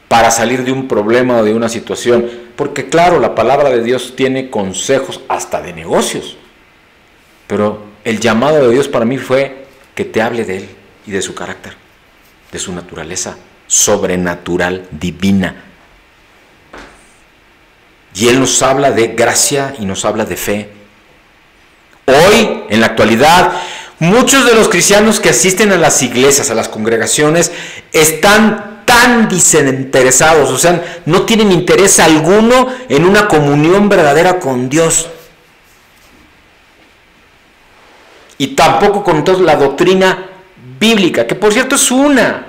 para salir de un problema o de una situación, porque claro, la palabra de Dios tiene consejos hasta de negocios, pero el llamado de Dios para mí fue que te hable de Él y de su carácter, de su naturaleza sobrenatural, divina, y Él nos habla de gracia y nos habla de fe. Hoy, en la actualidad, muchos de los cristianos que asisten a las iglesias, a las congregaciones, están tan desinteresados, o sea, no tienen interés alguno en una comunión verdadera con Dios. Y tampoco con toda la doctrina bíblica, que por cierto es una.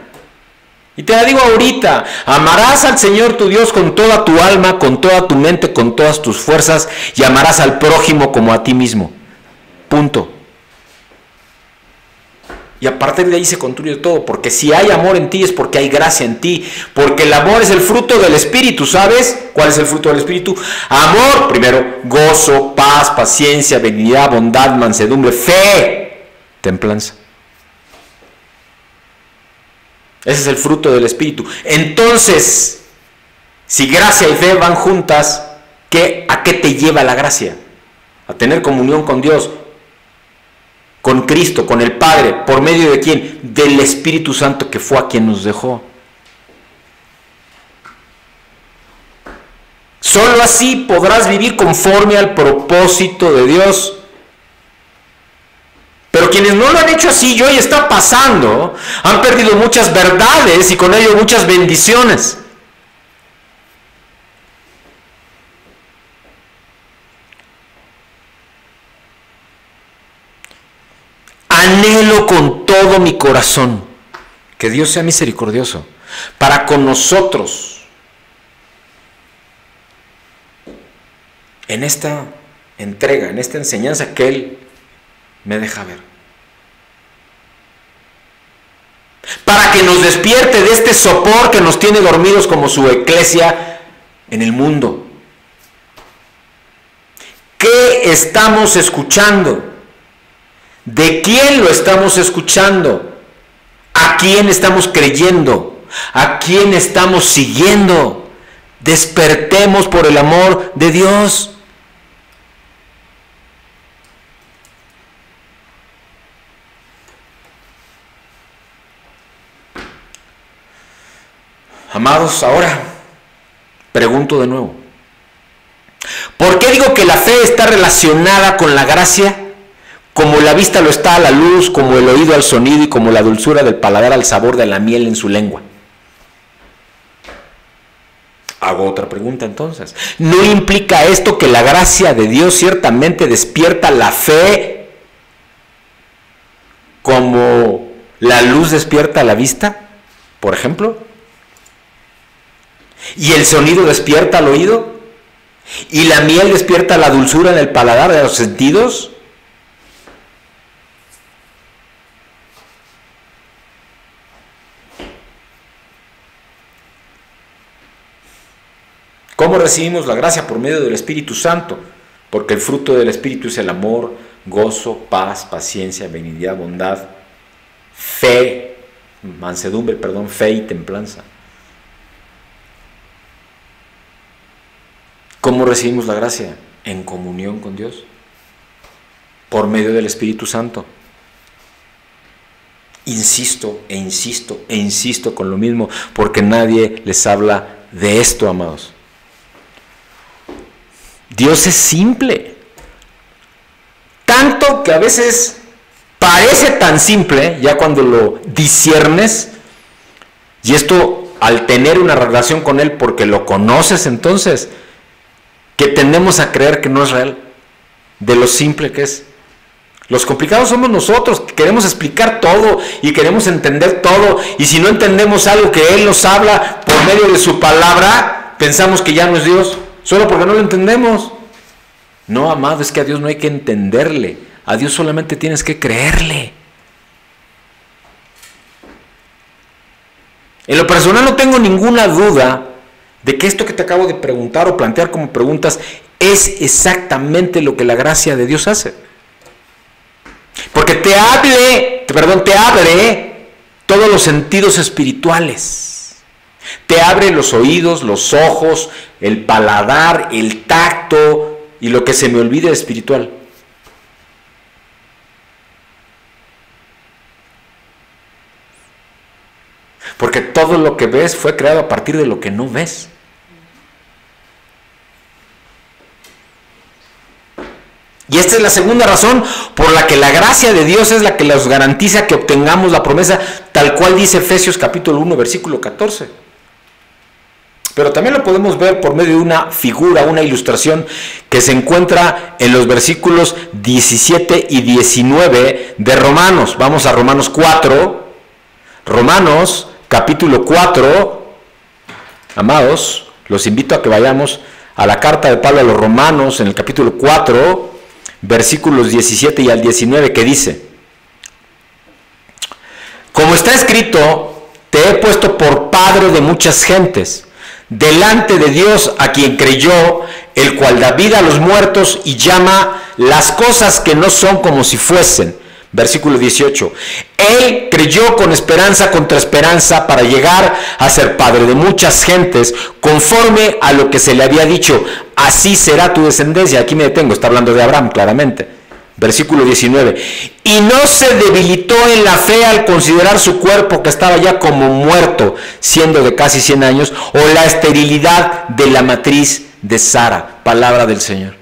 Y te la digo ahorita: amarás al Señor tu Dios con toda tu alma, con toda tu mente, con todas tus fuerzas, y amarás al prójimo como a ti mismo. Punto. Y a partir de ahí se construye todo, porque si hay amor en ti es porque hay gracia en ti, porque el amor es el fruto del Espíritu. ¿Sabes cuál es el fruto del Espíritu? Amor, primero, gozo, paz, paciencia, benignidad, bondad, mansedumbre, fe, templanza. Ese es el fruto del Espíritu. Entonces, si gracia y fe van juntas, ¿a qué te lleva la gracia? A tener comunión con Dios. con Cristo, con el Padre, ¿por medio de quién? Del Espíritu Santo, que fue a quien nos dejó. Solo así podrás vivir conforme al propósito de Dios. Pero quienes no lo han hecho así, y hoy está pasando, han perdido muchas verdades y con ello muchas bendiciones. Anhelo con todo mi corazón que Dios sea misericordioso para con nosotros en esta entrega, en esta enseñanza que Él me deja ver. Para que nos despierte de este sopor que nos tiene dormidos como su iglesia en el mundo. ¿Qué estamos escuchando? ¿De quién lo estamos escuchando? ¿A quién estamos creyendo? ¿A quién estamos siguiendo? Despertemos por el amor de Dios. Amados, ahora pregunto de nuevo, ¿por qué digo que la fe está relacionada con la gracia? Como la vista lo está a la luz, como el oído al sonido y como la dulzura del paladar al sabor de la miel en su lengua. Hago otra pregunta entonces. ¿No implica esto que la gracia de Dios ciertamente despierta la fe como la luz despierta la vista, por ejemplo? ¿Y el sonido despierta al oído? ¿Y la miel despierta la dulzura en el paladar de los sentidos? ¿Cómo recibimos la gracia? Por medio del Espíritu Santo, porque el fruto del Espíritu es el amor, gozo, paz, paciencia, benignidad, bondad, fe, mansedumbre, fe y templanza. ¿Cómo recibimos la gracia? En comunión con Dios, por medio del Espíritu Santo. Insisto e insisto e insisto con lo mismo, porque nadie les habla de esto, amados. Dios es simple, tanto que a veces parece tan simple, ya cuando lo disciernes, y esto al tener una relación con Él porque lo conoces entonces, que tendemos a creer que no es real, de lo simple que es. Los complicados somos nosotros, que queremos explicar todo y queremos entender todo, y si no entendemos algo que Él nos habla por medio de su palabra, pensamos que ya no es Dios, solo porque no lo entendemos. No, amado, es que a Dios no hay que entenderle, a Dios solamente tienes que creerle. En lo personal no tengo ninguna duda de que esto que te acabo de preguntar o plantear como preguntas es exactamente lo que la gracia de Dios hace. Porque te abre todos los sentidos espirituales. Te abre los oídos, los ojos, el paladar, el tacto y lo que se me olvide espiritual. Porque todo lo que ves fue creado a partir de lo que no ves. Y esta es la segunda razón por la que la gracia de Dios es la que nos garantiza que obtengamos la promesa, tal cual dice Efesios capítulo 1, versículo 14. Pero también lo podemos ver por medio de una figura, una ilustración que se encuentra en los versículos 17 y 19 de Romanos. Vamos a Romanos 4. Romanos capítulo 4. Amados, los invito a que vayamos a la carta de Pablo a los Romanos en el capítulo 4, versículos 17 y al 19, que dice: como está escrito, te he puesto por padre de muchas gentes, delante de Dios a quien creyó, el cual da vida a los muertos y llama las cosas que no son como si fuesen. Versículo 18. Él creyó con esperanza contra esperanza para llegar a ser padre de muchas gentes, conforme a lo que se le había dicho: así será tu descendencia. Aquí me detengo, está hablando de Abraham claramente. Versículo 19. Y no se debilitó en la fe al considerar su cuerpo que estaba ya como muerto, siendo de casi 100 años, o la esterilidad de la matriz de Sara. Palabra del Señor.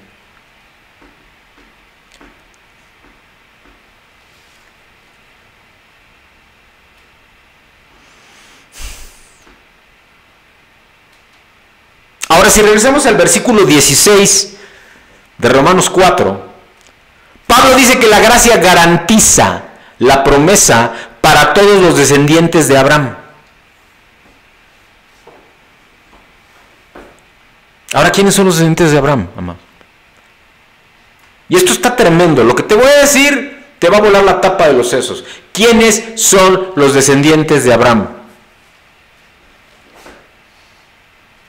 Ahora, si regresamos al versículo 16 de Romanos 4, Pablo dice que la gracia garantiza la promesa para todos los descendientes de Abraham. Ahora, ¿quiénes son los descendientes de Abraham, mamá? Y esto está tremendo. Lo que te voy a decir te va a volar la tapa de los sesos. ¿Quiénes son los descendientes de Abraham?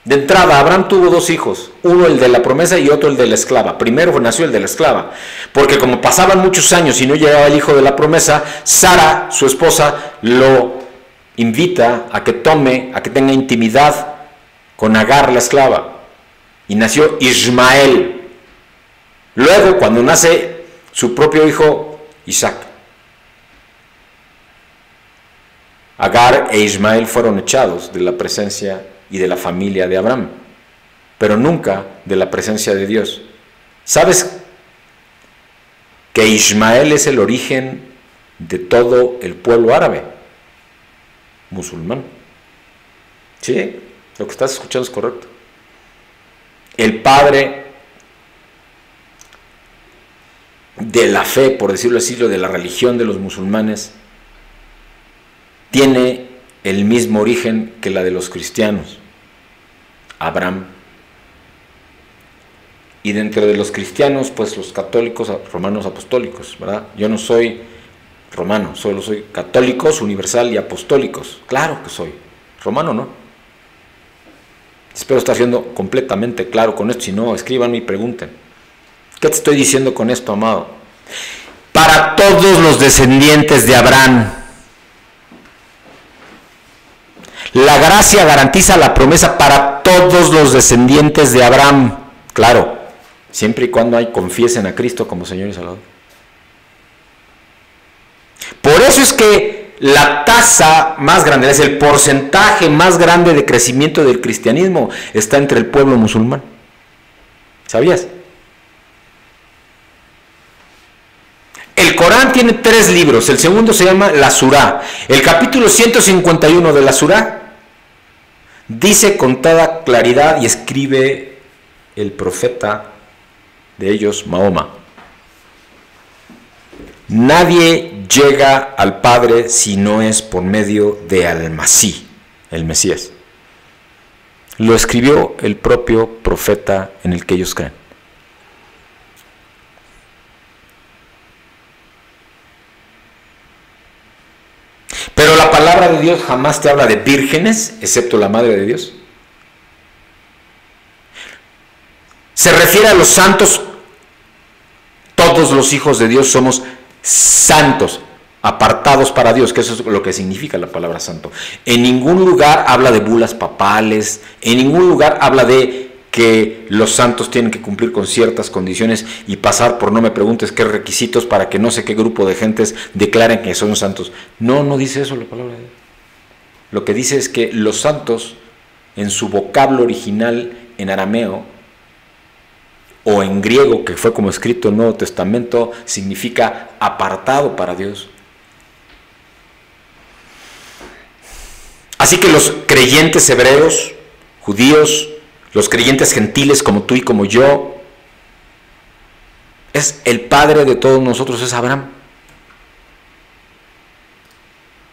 De entrada, Abraham tuvo dos hijos, uno el de la promesa y otro el de la esclava. Primero nació el de la esclava, porque como pasaban muchos años y no llegaba el hijo de la promesa, Sara, su esposa, lo invita a que tenga intimidad con Agar, la esclava, y nació Ismael. Luego, cuando nace su propio hijo, Isaac, Agar e Ismael fueron echados de la presencia y de la familia de Abraham, pero nunca de la presencia de Dios. ¿Sabes que Ismael es el origen de todo el pueblo árabe musulmán? Sí, lo que estás escuchando es correcto. El padre de la fe, por decirlo así, de la religión de los musulmanes, tiene el mismo origen que la de los cristianos, Abraham. Y dentro de los cristianos, pues los católicos, romanos apostólicos, ¿verdad? Yo no soy romano, solo soy católicos, universal y apostólicos. Claro que soy, romano no. Espero estar siendo completamente claro con esto, si no, escríbanme y pregunten. ¿Qué te estoy diciendo con esto, amado? Para todos los descendientes de Abraham, la gracia garantiza la promesa para todos los descendientes de Abraham. Claro, siempre y cuando confiesen a Cristo como Señor y Salvador. Por eso es que la tasa más grande, es el porcentaje más grande de crecimiento del cristianismo, está entre el pueblo musulmán. ¿Sabías? El Corán tiene 3 libros, el segundo se llama la Surá. El capítulo 151 de la Surá dice con toda claridad y escribe el profeta de ellos, Mahoma: nadie llega al Padre si no es por medio de Al-Masí, el Mesías. Lo escribió el propio profeta en el que ellos creen. Pero la palabra de Dios jamás te habla de vírgenes, excepto la Madre de Dios. Se refiere a los santos. Todos los hijos de Dios somos santos, apartados para Dios, que eso es lo que significa la palabra santo. En ningún lugar habla de bulas papales, en ningún lugar habla de que los santos tienen que cumplir con ciertas condiciones y pasar por no me preguntes qué requisitos para que no sé qué grupo de gentes declaren que son santos. No, no dice eso la palabra de Dios. Lo que dice es que los santos, en su vocablo original en arameo o en griego, que fue como escrito el Nuevo Testamento, significa apartado para Dios. Así que los creyentes hebreos, judíos, los creyentes gentiles como tú y como yo, es el padre de todos nosotros, es Abraham.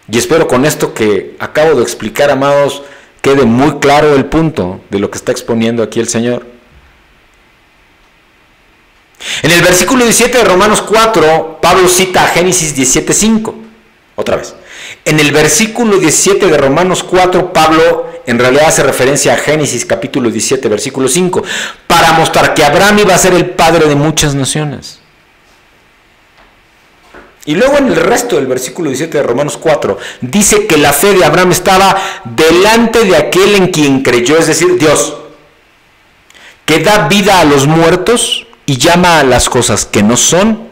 Y espero con esto que acabo de explicar, amados, quede muy claro el punto de lo que está exponiendo aquí el Señor. En el versículo 17 de Romanos 4, Pablo cita a Génesis 17:5. Otra vez. En el versículo 17 de Romanos 4, Pablo en realidad hace referencia a Génesis capítulo 17, versículo 5, para mostrar que Abraham iba a ser el padre de muchas naciones. Y luego en el resto del versículo 17 de Romanos 4, dice que la fe de Abraham estaba delante de aquel en quien creyó, es decir, Dios, que da vida a los muertos y llama a las cosas que no son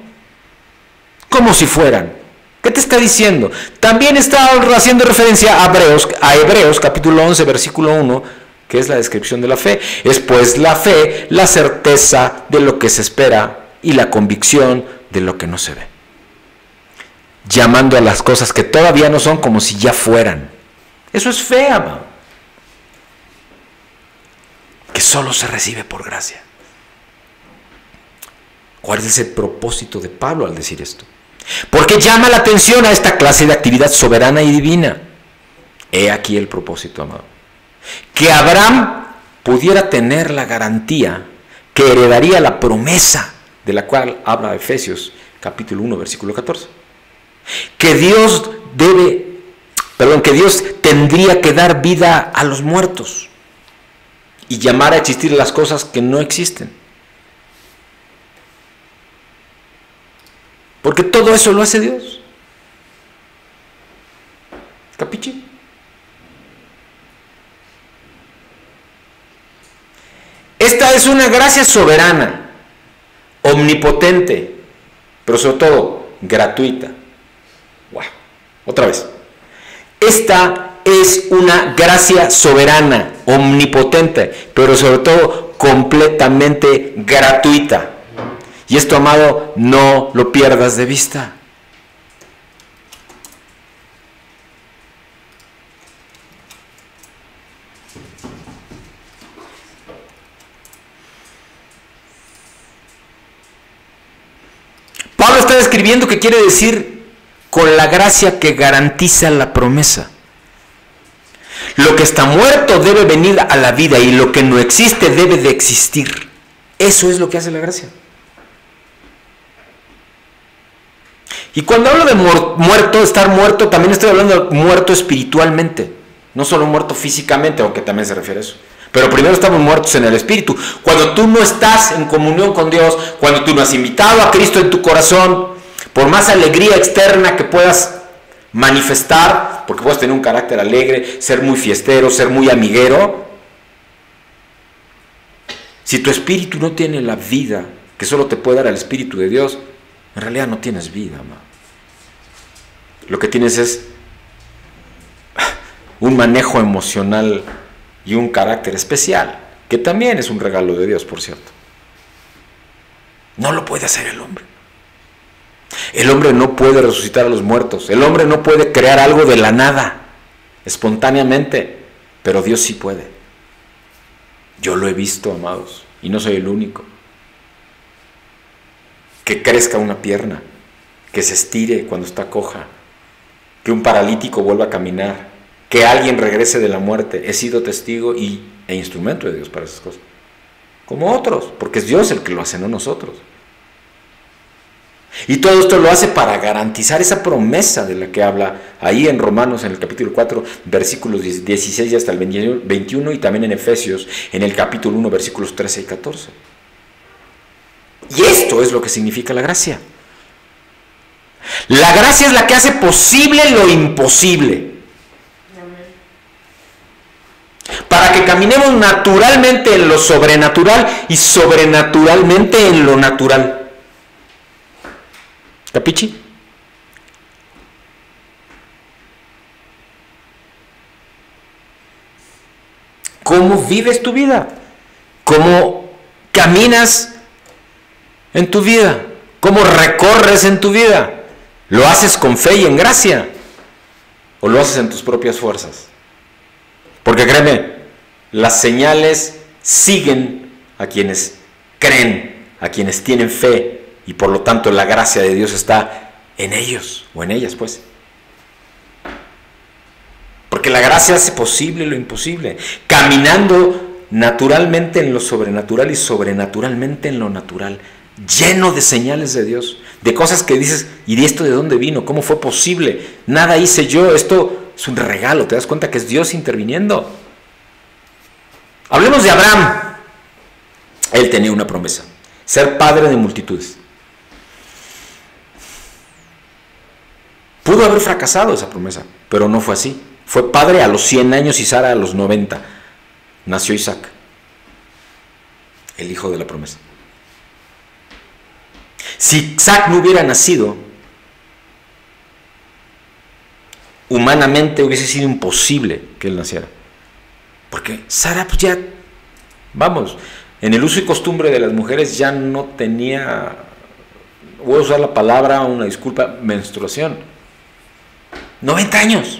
como si fueran. ¿Qué te está diciendo? También está haciendo referencia a Hebreos capítulo 11, versículo 1, que es la descripción de la fe. Es pues la fe, la certeza de lo que se espera y la convicción de lo que no se ve. Llamando a las cosas que todavía no son como si ya fueran. Eso es fe, amado. Que solo se recibe por gracia. ¿Cuál es el propósito de Pablo al decir esto? Porque llama la atención a esta clase de actividad soberana y divina. He aquí el propósito, amado. Que Abraham pudiera tener la garantía que heredaría la promesa de la cual habla Efesios capítulo 1, versículo 14. Que Dios tendría que dar vida a los muertos y llamar a existir las cosas que no existen. Porque todo eso lo hace Dios. ¿Capichi? Esta es una gracia soberana, omnipotente, pero sobre todo gratuita. Wow. Otra vez. Esta es una gracia soberana, omnipotente, pero sobre todo completamente gratuita. Y esto, amado, no lo pierdas de vista. Pablo está describiendo qué quiere decir con la gracia que garantiza la promesa. Lo que está muerto debe venir a la vida y lo que no existe debe de existir. Eso es lo que hace la gracia. Y cuando hablo de muerto, estar muerto, también estoy hablando de muerto espiritualmente, no solo muerto físicamente, aunque también se refiere a eso. Pero primero estamos muertos en el espíritu. Cuando tú no estás en comunión con Dios, cuando tú no has invitado a Cristo en tu corazón, por más alegría externa que puedas manifestar, porque puedes tener un carácter alegre, ser muy fiestero, ser muy amiguero, si tu espíritu no tiene la vida que solo te puede dar el Espíritu de Dios, en realidad no tienes vida, amado. Lo que tienes es un manejo emocional y un carácter especial, que también es un regalo de Dios, por cierto. No lo puede hacer el hombre. El hombre no puede resucitar a los muertos. El hombre no puede crear algo de la nada, espontáneamente, pero Dios sí puede. Yo lo he visto, amados, y no soy el único. Que crezca una pierna, que se estire cuando está coja, que un paralítico vuelva a caminar, que alguien regrese de la muerte. He sido testigo e instrumento de Dios para esas cosas. Como otros, porque es Dios el que lo hace, no nosotros. Y todo esto lo hace para garantizar esa promesa de la que habla ahí en Romanos, en el capítulo 4, versículos 16 hasta el 21, y también en Efesios, en el capítulo 1, versículos 13 y 14. Y esto es lo que significa la gracia. La gracia es la que hace posible lo imposible. Para que caminemos naturalmente en lo sobrenatural y sobrenaturalmente en lo natural. ¿Capichi? ¿Cómo vives tu vida? ¿Cómo caminas en tu vida? ¿Cómo recorres en tu vida? ¿Lo haces con fe y en gracia? ¿O lo haces en tus propias fuerzas? Porque créeme, las señales siguen a quienes creen, a quienes tienen fe, y por lo tanto la gracia de Dios está en ellos, o en ellas, pues. Porque la gracia hace posible lo imposible, caminando naturalmente en lo sobrenatural y sobrenaturalmente en lo natural, lleno de señales de Dios, de cosas que dices, ¿y esto de dónde vino? ¿Cómo fue posible? Nada hice yo, esto es un regalo, ¿te das cuenta que es Dios interviniendo? Hablemos de Abraham. Él tenía una promesa, ser padre de multitudes. Pudo haber fracasado esa promesa, pero no fue así. Fue padre a los 100 años y Sara a los 90. Nació Isaac, el hijo de la promesa. Si Isaac no hubiera nacido, humanamente hubiese sido imposible que él naciera. Porque Sara, pues ya, vamos, en el uso y costumbre de las mujeres ya no tenía, voy a usar la palabra, una disculpa, menstruación. 90 años.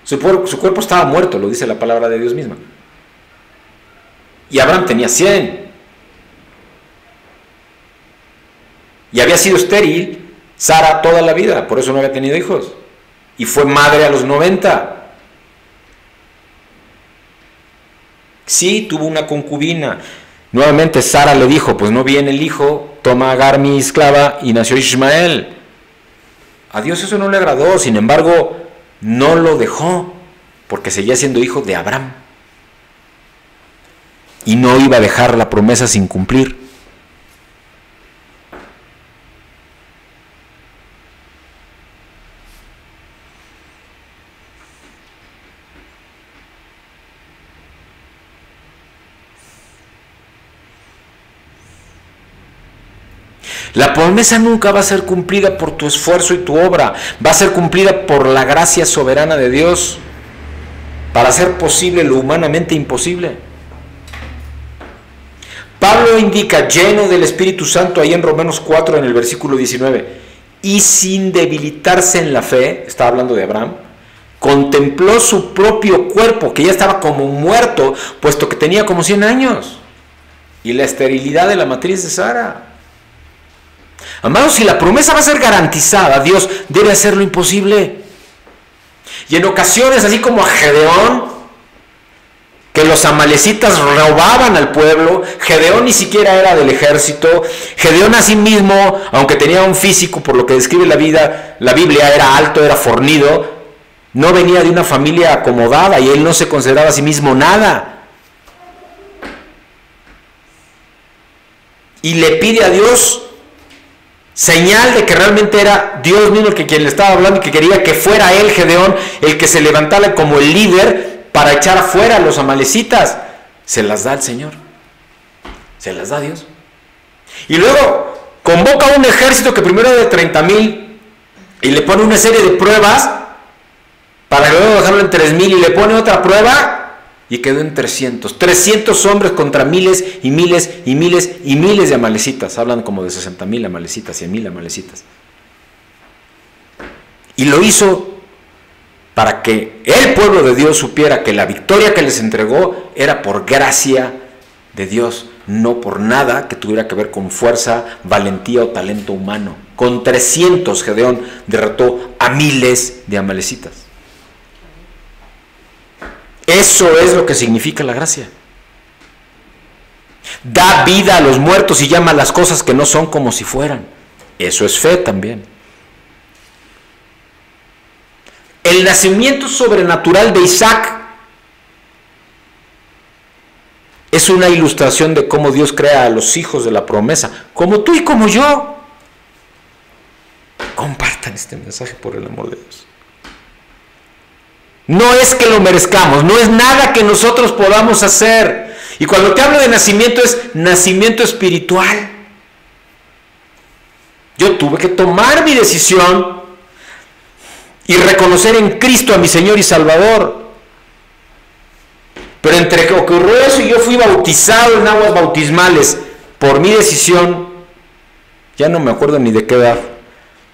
Su cuerpo estaba muerto, lo dice la palabra de Dios misma. Y Abraham tenía 100. Y había sido estéril Sara toda la vida, por eso no había tenido hijos. Y fue madre a los 90. Sí, tuvo una concubina. Nuevamente Sara le dijo, pues no viene el hijo, toma a Agar mi esclava, y nació Ismael. A Dios eso no le agradó, sin embargo, no lo dejó, porque seguía siendo hijo de Abraham. Y no iba a dejar la promesa sin cumplir. La promesa nunca va a ser cumplida por tu esfuerzo y tu obra, va a ser cumplida por la gracia soberana de Dios para hacer posible lo humanamente imposible. Pablo indica, lleno del Espíritu Santo, ahí en Romanos 4, en el versículo 19, y sin debilitarse en la fe, está hablando de Abraham, contempló su propio cuerpo, que ya estaba como muerto, puesto que tenía como 100 años, y la esterilidad de la matriz de Sara. Amados, si la promesa va a ser garantizada, Dios debe hacer lo imposible. Y en ocasiones, así como a Gedeón, que los amalecitas robaban al pueblo, Gedeón ni siquiera era del ejército, Gedeón a sí mismo, aunque tenía un físico, por lo que describe la Biblia, era alto, era fornido, no venía de una familia acomodada y él no se consideraba a sí mismo nada. Y le pide a Dios señal de que realmente era Dios mismo quien le estaba hablando y que quería que fuera él, Gedeón, el que se levantara como el líder para echar afuera a los amalecitas. Se las da el Señor. Se las da Dios. Y luego convoca a un ejército que primero era de 30,000 y le pone una serie de pruebas para luego dejarlo en 3,000 y le pone otra prueba y quedó en 300. 300 hombres contra miles y miles y miles y miles de amalecitas. Hablan como de 60,000 amalecitas, 100,000 amalecitas. Y lo hizo para que el pueblo de Dios supiera que la victoria que les entregó era por gracia de Dios, no por nada que tuviera que ver con fuerza, valentía o talento humano. Con 300 Gedeón derrotó a miles de amalecitas. Eso es lo que significa la gracia. Da vida a los muertos y llama a las cosas que no son como si fueran. Eso es fe también. El nacimiento sobrenatural de Isaac es una ilustración de cómo Dios crea a los hijos de la promesa, como tú y como yo. Compartan este mensaje por el amor de Dios. No es que lo merezcamos, no es nada que nosotros podamos hacer. Y cuando te hablo de nacimiento es nacimiento espiritual. Yo tuve que tomar mi decisión y reconocer en Cristo a mi Señor y Salvador. Pero entre que ocurrió eso y yo fui bautizado en aguas bautismales por mi decisión, ya no me acuerdo ni de qué edad,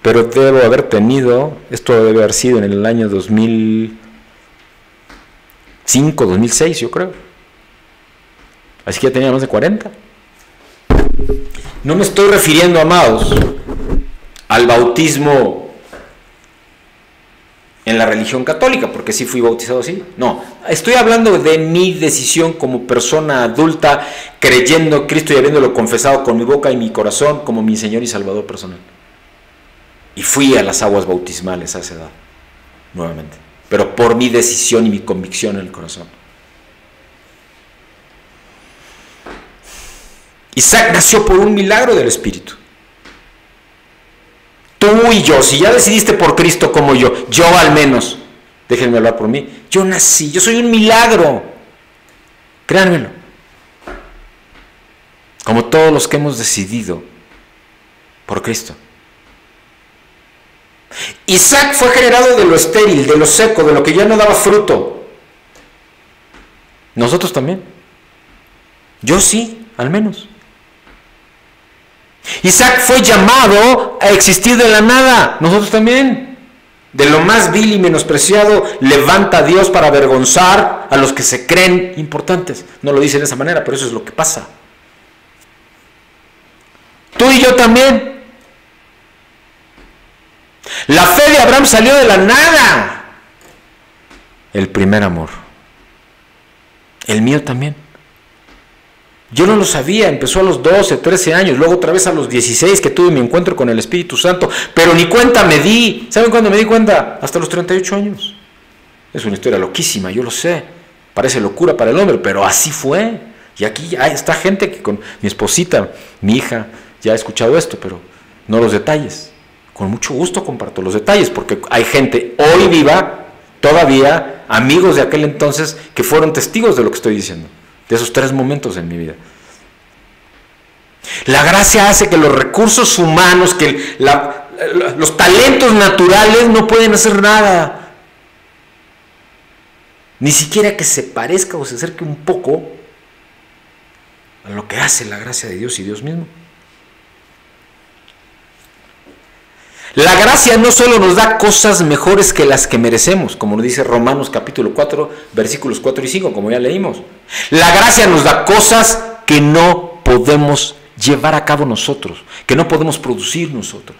pero debo haber tenido, esto debe haber sido en el año 2005, 2006 yo creo. Así que ya tenía más de 40. No me estoy refiriendo, amados, al bautismo en la religión católica, porque sí fui bautizado así. No, estoy hablando de mi decisión como persona adulta, creyendo en Cristo y habiéndolo confesado con mi boca y mi corazón como mi Señor y Salvador personal. Y fui a las aguas bautismales a esa edad, nuevamente, pero por mi decisión y mi convicción en el corazón. Isaac nació por un milagro del Espíritu. Tú y yo, si ya decidiste por Cristo como yo al menos, déjenme hablar por mí, yo nací, yo soy un milagro, créanmelo, como todos los que hemos decidido por Cristo. Isaac fue generado de lo estéril, de lo seco, de lo que ya no daba fruto. Nosotros también. Yo sí, al menos. Isaac fue llamado a existir de la nada. Nosotros también. De lo más vil y menospreciado levanta a Dios para avergonzar a los que se creen importantes. No lo dice de esa manera, pero eso es lo que pasa. Tú y yo también. La fe de Abraham salió de la nada. El primer amor. El mío también. Yo no lo sabía, empezó a los 12, 13 años, luego otra vez a los 16 que tuve mi encuentro con el Espíritu Santo, pero ni cuenta me di. ¿Saben cuándo me di cuenta? Hasta los 38 años. Es una historia loquísima, yo lo sé. Parece locura para el hombre, pero así fue. Y aquí está gente que con mi esposita, mi hija, ya ha escuchado esto, pero no los detalles. Con mucho gusto comparto los detalles, porque hay gente hoy viva, todavía, amigos de aquel entonces, que fueron testigos de lo que estoy diciendo. De esos 3 momentos en mi vida. La gracia hace que los recursos humanos, que los talentos naturales no pueden hacer nada. Ni siquiera que se parezca o se acerque un poco a lo que hace la gracia de Dios y Dios mismo. La gracia no solo nos da cosas mejores que las que merecemos, como nos dice Romanos capítulo 4, versículos 4 y 5, como ya leímos. La gracia nos da cosas que no podemos llevar a cabo nosotros, que no podemos producir nosotros.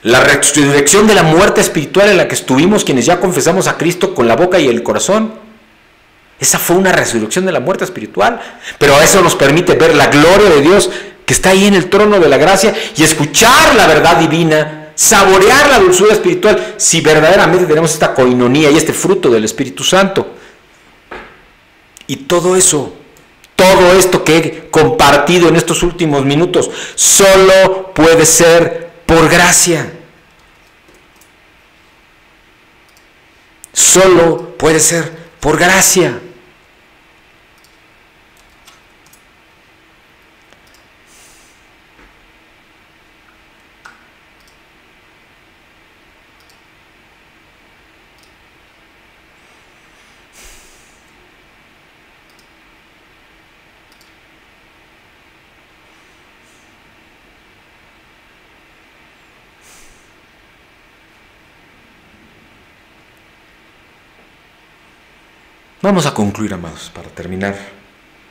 La resurrección de la muerte espiritual en la que estuvimos quienes ya confesamos a Cristo con la boca y el corazón, esa fue una resurrección de la muerte espiritual, pero eso nos permite ver la gloria de Dios que está ahí en el trono de la gracia y escuchar la verdad divina, saborear la dulzura espiritual, si verdaderamente tenemos esta coinonía y este fruto del Espíritu Santo. Y todo eso, todo esto que he compartido en estos últimos minutos, solo puede ser por gracia. Solo puede ser por gracia. Vamos a concluir, amados, para terminar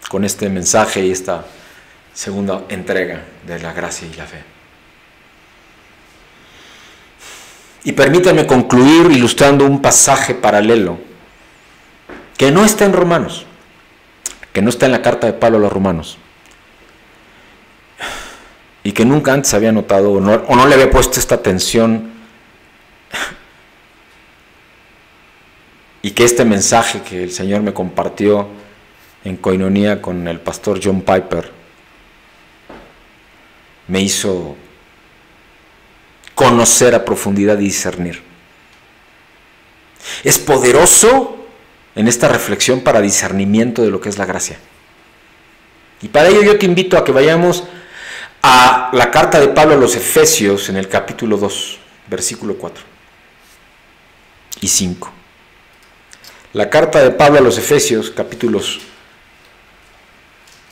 con este mensaje y esta segunda entrega de la gracia y la fe. Y permítanme concluir ilustrando un pasaje paralelo que no está en Romanos, que no está en la carta de Pablo a los Romanos, y que nunca antes había notado o no le había puesto esta atención. Y que este mensaje que el Señor me compartió en coinonía con el pastor John Piper me hizo conocer a profundidad y discernir. Es poderoso en esta reflexión para discernimiento de lo que es la gracia. Y para ello yo te invito a que vayamos a la carta de Pablo a los Efesios en el capítulo 2, versículo 4 y 5. La carta de Pablo a los Efesios, capítulo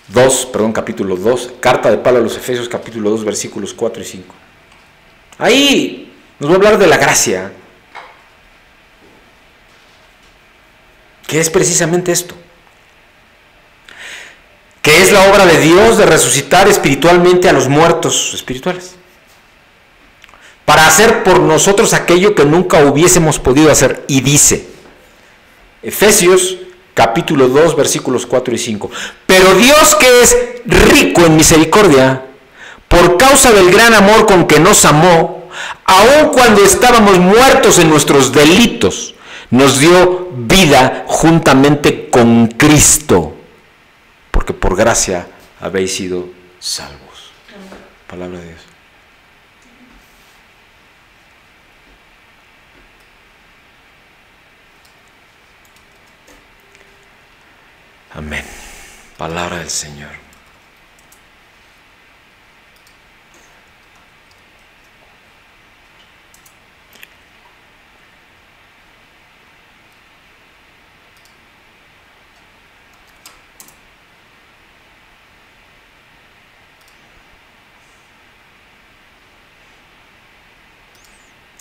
2, carta de Pablo a los Efesios, capítulo 2, versículos 4 y 5. Ahí nos va a hablar de la gracia, que es precisamente esto, que es la obra de Dios de resucitar espiritualmente a los muertos espirituales, para hacer por nosotros aquello que nunca hubiésemos podido hacer, y dice, Efesios capítulo 2 versículos 4 y 5. Pero Dios, que es rico en misericordia, por causa del gran amor con que nos amó, aun cuando estábamos muertos en nuestros delitos, nos dio vida juntamente con Cristo, porque por gracia habéis sido salvos. Palabra de Dios. Amén. Palabra del Señor.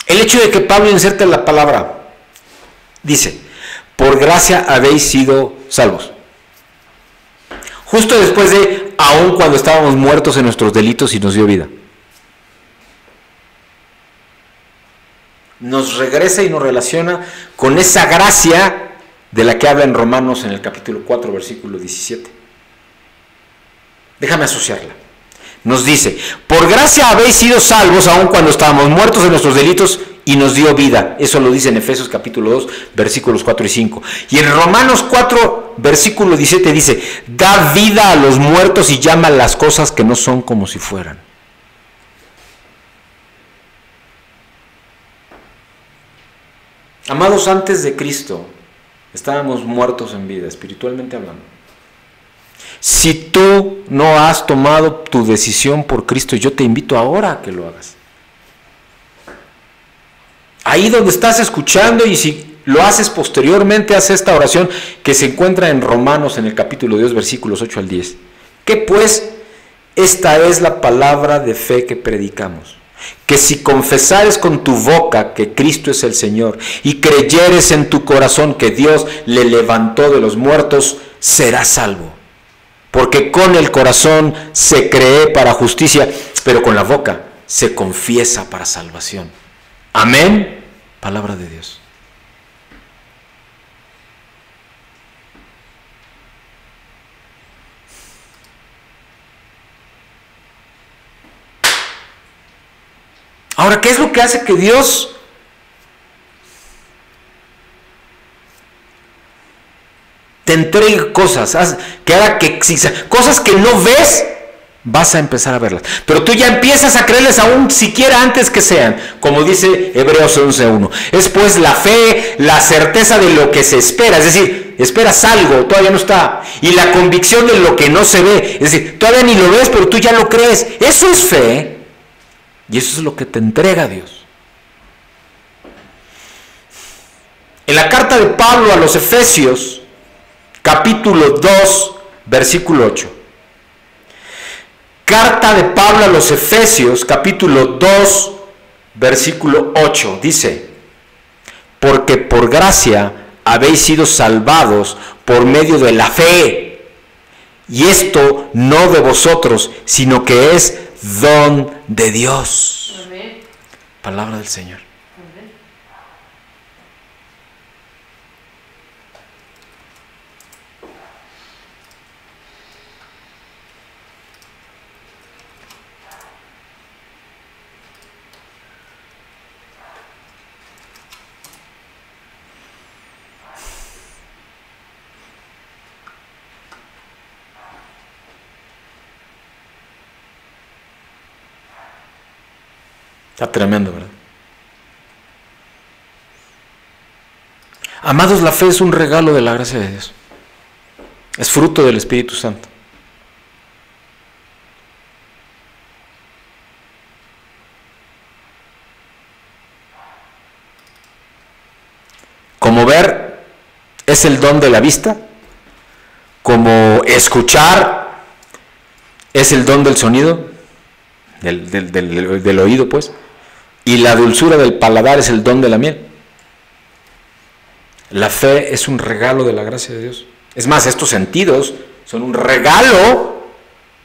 El hecho de que Pablo inserte la palabra, dice, por gracia habéis sido salvos. Justo después de, aun cuando estábamos muertos en nuestros delitos y nos dio vida. Nos regresa y nos relaciona con esa gracia de la que habla en Romanos en el capítulo 4, versículo 17. Déjame asociarla. Nos dice, por gracia habéis sido salvos aun cuando estábamos muertos en nuestros delitos y nos dio vida. Eso lo dice en Efesios capítulo 2, versículos 4 y 5. Y en Romanos 4, versículo 17 dice, da vida a los muertos y llama las cosas que no son como si fueran. Amados, antes de Cristo estábamos muertos en vida, espiritualmente hablando. Si tú no has tomado tu decisión por Cristo, yo te invito ahora a que lo hagas. Ahí donde estás escuchando, y si lo haces posteriormente, haz esta oración que se encuentra en Romanos en el capítulo 2, versículos 8 al 10. ¿Qué pues? Esta es la palabra de fe que predicamos. Que si confesares con tu boca que Cristo es el Señor y creyeres en tu corazón que Dios le levantó de los muertos, serás salvo. Porque con el corazón se cree para justicia, pero con la boca se confiesa para salvación. Amén. Palabra de Dios. Ahora, ¿qué es lo que hace que Dios te entregue cosas? Que haga que cosas que no ves, vas a empezar a verlas. Pero tú ya empiezas a creerles aún siquiera antes que sean, como dice Hebreos 11:1. Es pues la fe, la certeza de lo que se espera, es decir, esperas algo, todavía no está, y la convicción de lo que no se ve, es decir, todavía ni lo ves, pero tú ya lo crees. Eso es fe. Y eso es lo que te entrega Dios. En la carta de Pablo a los Efesios, capítulo 2, versículo 8. Carta de Pablo a los Efesios, capítulo 2, versículo 8. Dice, porque por gracia habéis sido salvados por medio de la fe. Y esto no de vosotros, sino que es don de Dios. Amén. Palabra del Señor. Amén. Está tremendo, ¿verdad? Amados, la fe es un regalo de la gracia de Dios. Es fruto del Espíritu Santo. Como ver es el don de la vista, como escuchar es el don del sonido, del oído, pues. Y la dulzura del paladar es el don de la miel. La fe es un regalo de la gracia de Dios. Es más, estos sentidos son un regalo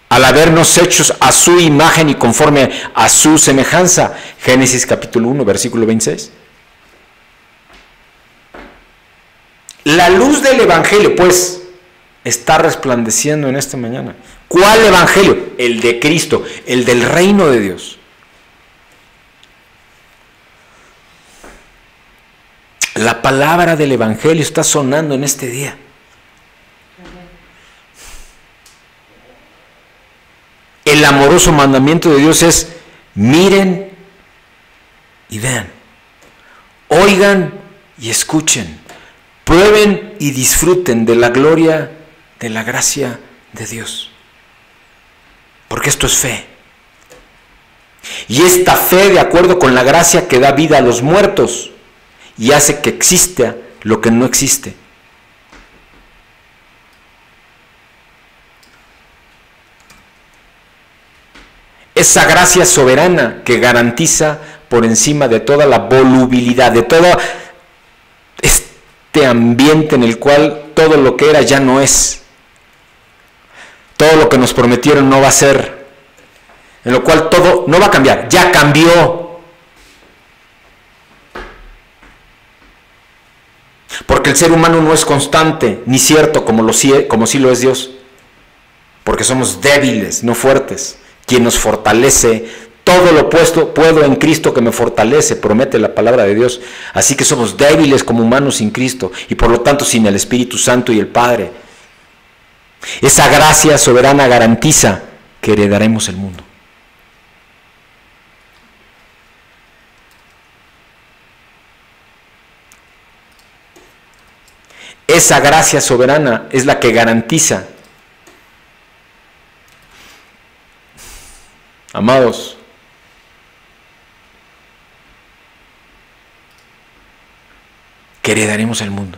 al habernos hechos a su imagen y conforme a su semejanza. Génesis capítulo 1, versículo 26. La luz del Evangelio, pues, está resplandeciendo en esta mañana. ¿Cuál Evangelio? El de Cristo, el del reino de Dios. La palabra del Evangelio está sonando en este día. El amoroso mandamiento de Dios es: miren y vean, oigan y escuchen, prueben y disfruten de la gloria, de la gracia de Dios. Porque esto es fe. Y esta fe, de acuerdo con la gracia que da vida a los muertos y hace que exista lo que no existe. Esa gracia soberana que garantiza por encima de toda la volubilidad, de todo este ambiente en el cual todo lo que era ya no es. Todo lo que nos prometieron no va a ser. En lo cual todo no va a cambiar, ya cambió. Porque el ser humano no es constante, ni cierto como sí lo es Dios. Porque somos débiles, no fuertes. Quien nos fortalece, todo lo puedo en Cristo que me fortalece, promete la palabra de Dios. Así que somos débiles como humanos sin Cristo y por lo tanto sin el Espíritu Santo y el Padre. Esa gracia soberana garantiza que heredaremos el mundo. Esa gracia soberana es la que garantiza. Amados, que heredaremos el mundo.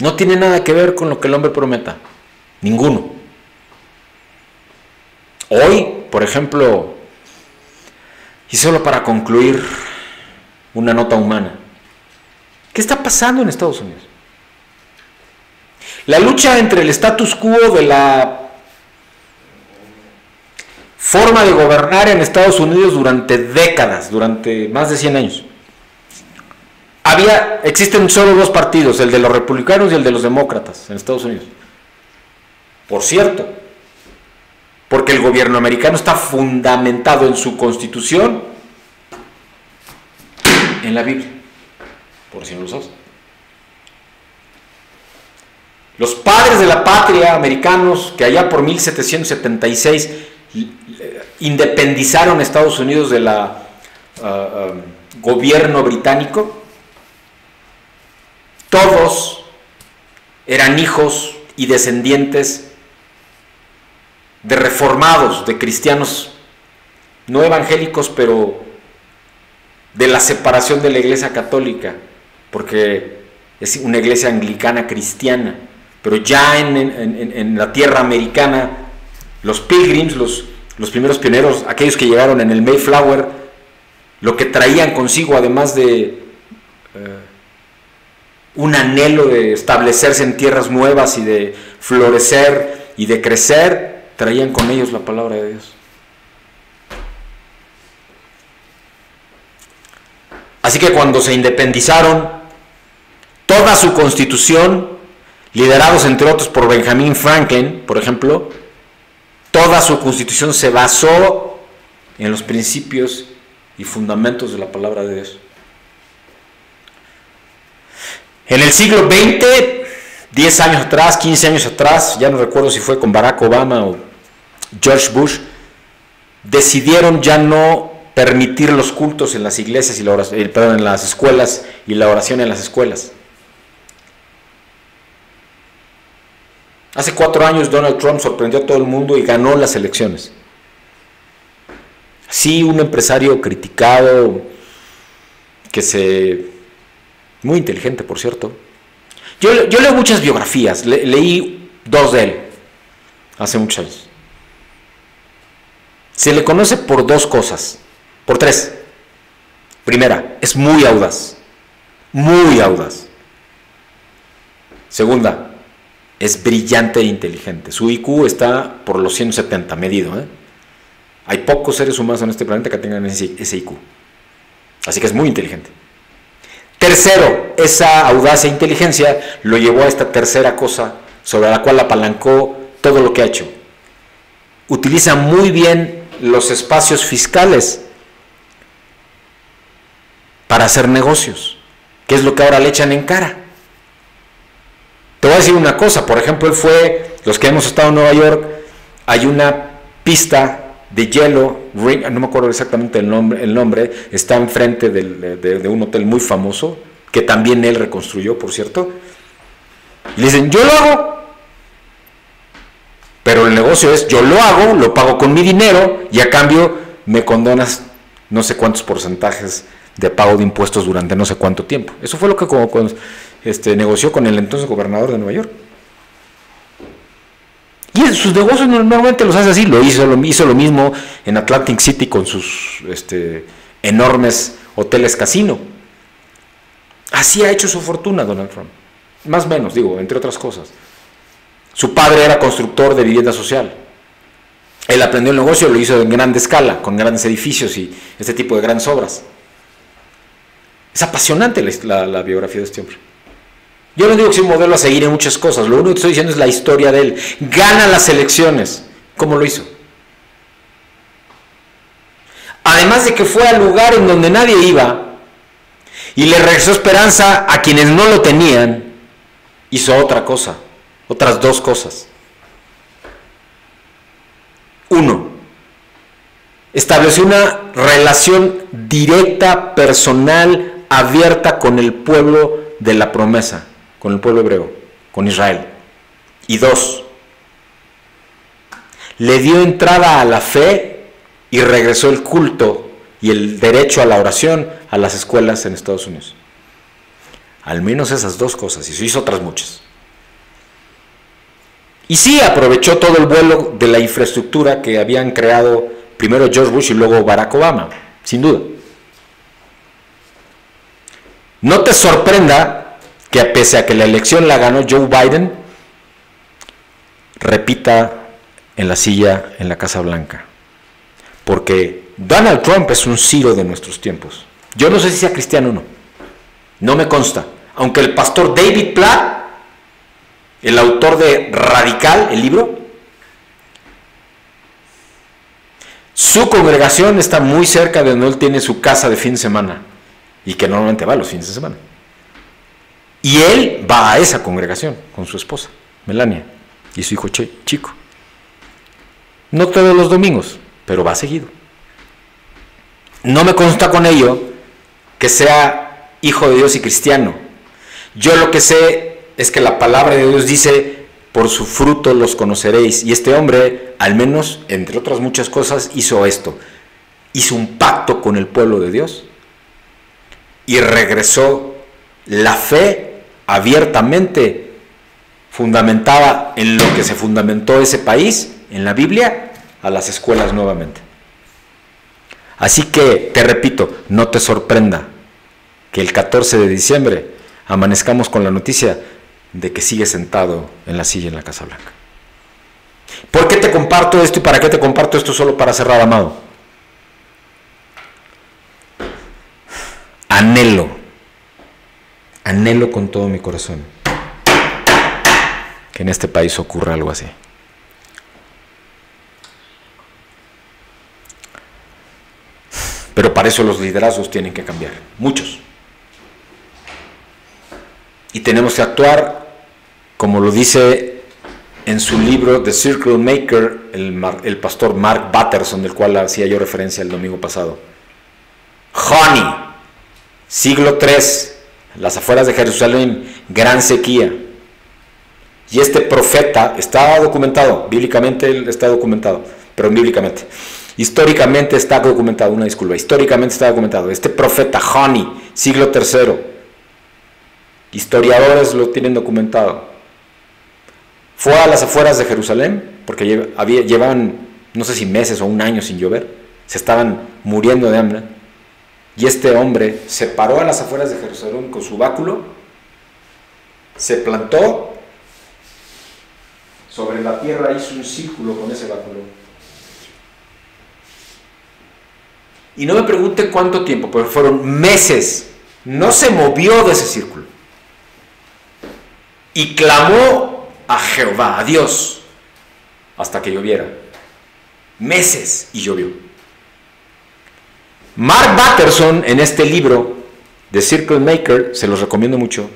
No tiene nada que ver con lo que el hombre prometa. Ninguno. Hoy, por ejemplo, y solo para concluir una nota humana, ¿qué está pasando en Estados Unidos? La lucha entre el status quo de la forma de gobernar en Estados Unidos durante décadas, durante más de 100 años. Existen solo dos partidos, el de los republicanos y el de los demócratas en Estados Unidos. Por cierto, porque el gobierno americano está fundamentado en su constitución, en la Biblia, por si no lo sabes. Los padres de la patria americanos que allá por 1776 independizaron a Estados Unidos del gobierno británico, todos eran hijos y descendientes de reformados, de cristianos no evangélicos, pero de la separación de la iglesia católica, porque es una iglesia anglicana cristiana, pero ya en la tierra americana, los pilgrims, los primeros pioneros, aquellos que llegaron en el Mayflower, lo que traían consigo, además de un anhelo de establecerse en tierras nuevas y de florecer y de crecer, traían con ellos la palabra de Dios. Así que cuando se independizaron, toda su constitución, liderados entre otros por Benjamin Franklin, por ejemplo, toda su constitución se basó en los principios y fundamentos de la palabra de Dios. En el siglo XX, 10 años atrás, 15 años atrás, ya no recuerdo si fue con Barack Obama o George Bush, decidieron ya no permitir los cultos en las iglesias y en las escuelas y la oración en las escuelas. Hace 4 años Donald Trump sorprendió a todo el mundo y ganó las elecciones. Sí, un empresario criticado, muy inteligente, por cierto. Yo leo muchas biografías, leí 2 de él, hace muchos años. Se le conoce por 2 cosas, por 3. Primera, es muy audaz, muy audaz. Segunda, es brillante e inteligente. Su IQ está por los 170 medido. Hay pocos seres humanos en este planeta que tengan ese IQ. Así que es muy inteligente. Tercero, esa audacia e inteligencia lo llevó a esta tercera cosa sobre la cual apalancó todo lo que ha hecho. Utiliza muy bien los espacios fiscales para hacer negocios, que es lo que ahora le echan en cara. Te voy a decir una cosa, por ejemplo, los que hemos estado en Nueva York, hay una pista de hielo, no me acuerdo exactamente el nombre, está enfrente de un hotel muy famoso, que también él reconstruyó, por cierto. Y le dicen, yo lo hago. Pero el negocio es, yo lo hago, lo pago con mi dinero y a cambio me condonas no sé cuántos porcentajes de pago de impuestos durante no sé cuánto tiempo. Eso fue lo que negoció con el entonces gobernador de Nueva York. Y sus negocios normalmente los hace así. Hizo lo mismo en Atlantic City con sus enormes hoteles casino. Así ha hecho su fortuna Donald Trump. Más o menos, digo, entre otras cosas. Su padre era constructor de vivienda social. Él aprendió el negocio, lo hizo en grande escala, con grandes edificios y este tipo de grandes obras. Es apasionante la biografía de este hombre. Yo no digo que sea un modelo a seguir en muchas cosas, lo único que estoy diciendo es la historia de él. Gana las elecciones. ¿Cómo lo hizo? Además de que fue al lugar en donde nadie iba y le regresó esperanza a quienes no lo tenían, hizo otra cosa. Otras dos cosas. Uno, estableció una relación directa, personal, abierta con el pueblo de la promesa, con el pueblo hebreo, con Israel. Y dos, le dio entrada a la fe y regresó el culto y el derecho a la oración a las escuelas en Estados Unidos. Al menos esas dos cosas, y se hizo otras muchas. Y sí, aprovechó todo el vuelo de la infraestructura que habían creado primero George Bush y luego Barack Obama, sin duda. No te sorprenda que pese a que la elección la ganó Joe Biden, repita en la silla en la Casa Blanca. Porque Donald Trump es un Ciro de nuestros tiempos. Yo no sé si sea cristiano o no. No me consta. Aunque el pastor David Platt, el autor de Radical, el libro, su congregación está muy cerca de donde él tiene su casa de fin de semana y que normalmente va los fines de semana. Y él va a esa congregación con su esposa, Melania, y su hijo Chico. No todos los domingos, pero va seguido. No me consta con ello que sea hijo de Dios y cristiano. Yo lo que sé es que la palabra de Dios dice, por su fruto los conoceréis. Y este hombre, al menos, entre otras muchas cosas, hizo esto. Hizo un pacto con el pueblo de Dios y regresó la fe abiertamente fundamentada en lo que se fundamentó ese país, en la Biblia, a las escuelas nuevamente. Así que, te repito, no te sorprenda que el 14 de diciembre amanezcamos con la noticia de que sigue sentado en la silla en la Casa Blanca. ¿Por qué te comparto esto y para qué te comparto esto? Solo para cerrar, amado. Anhelo con todo mi corazón que en este país ocurra algo así. Pero para eso los liderazgos tienen que cambiar, muchos. Y tenemos que actuar como lo dice en su libro The Circle Maker, el pastor Mark Batterson, del cual hacía yo referencia el domingo pasado. Honey, siglo III, las afueras de Jerusalén, gran sequía. Y este profeta está documentado, bíblicamente está documentado, pero bíblicamente. Históricamente está documentado, una disculpa, históricamente está documentado. Este profeta Honey, siglo III, historiadores lo tienen documentado. Fue a las afueras de Jerusalén, porque llevaban, no sé si meses o un año sin llover, se estaban muriendo de hambre, y este hombre se paró a las afueras de Jerusalén con su báculo, se plantó sobre la tierra, hizo un círculo con ese báculo. Y no me pregunte cuánto tiempo, pero fueron meses, no se movió de ese círculo. Y clamó a Jehová, a Dios, hasta que lloviera. Meses y llovió. Mark Batterson, en este libro de Circle Maker, se los recomiendo mucho,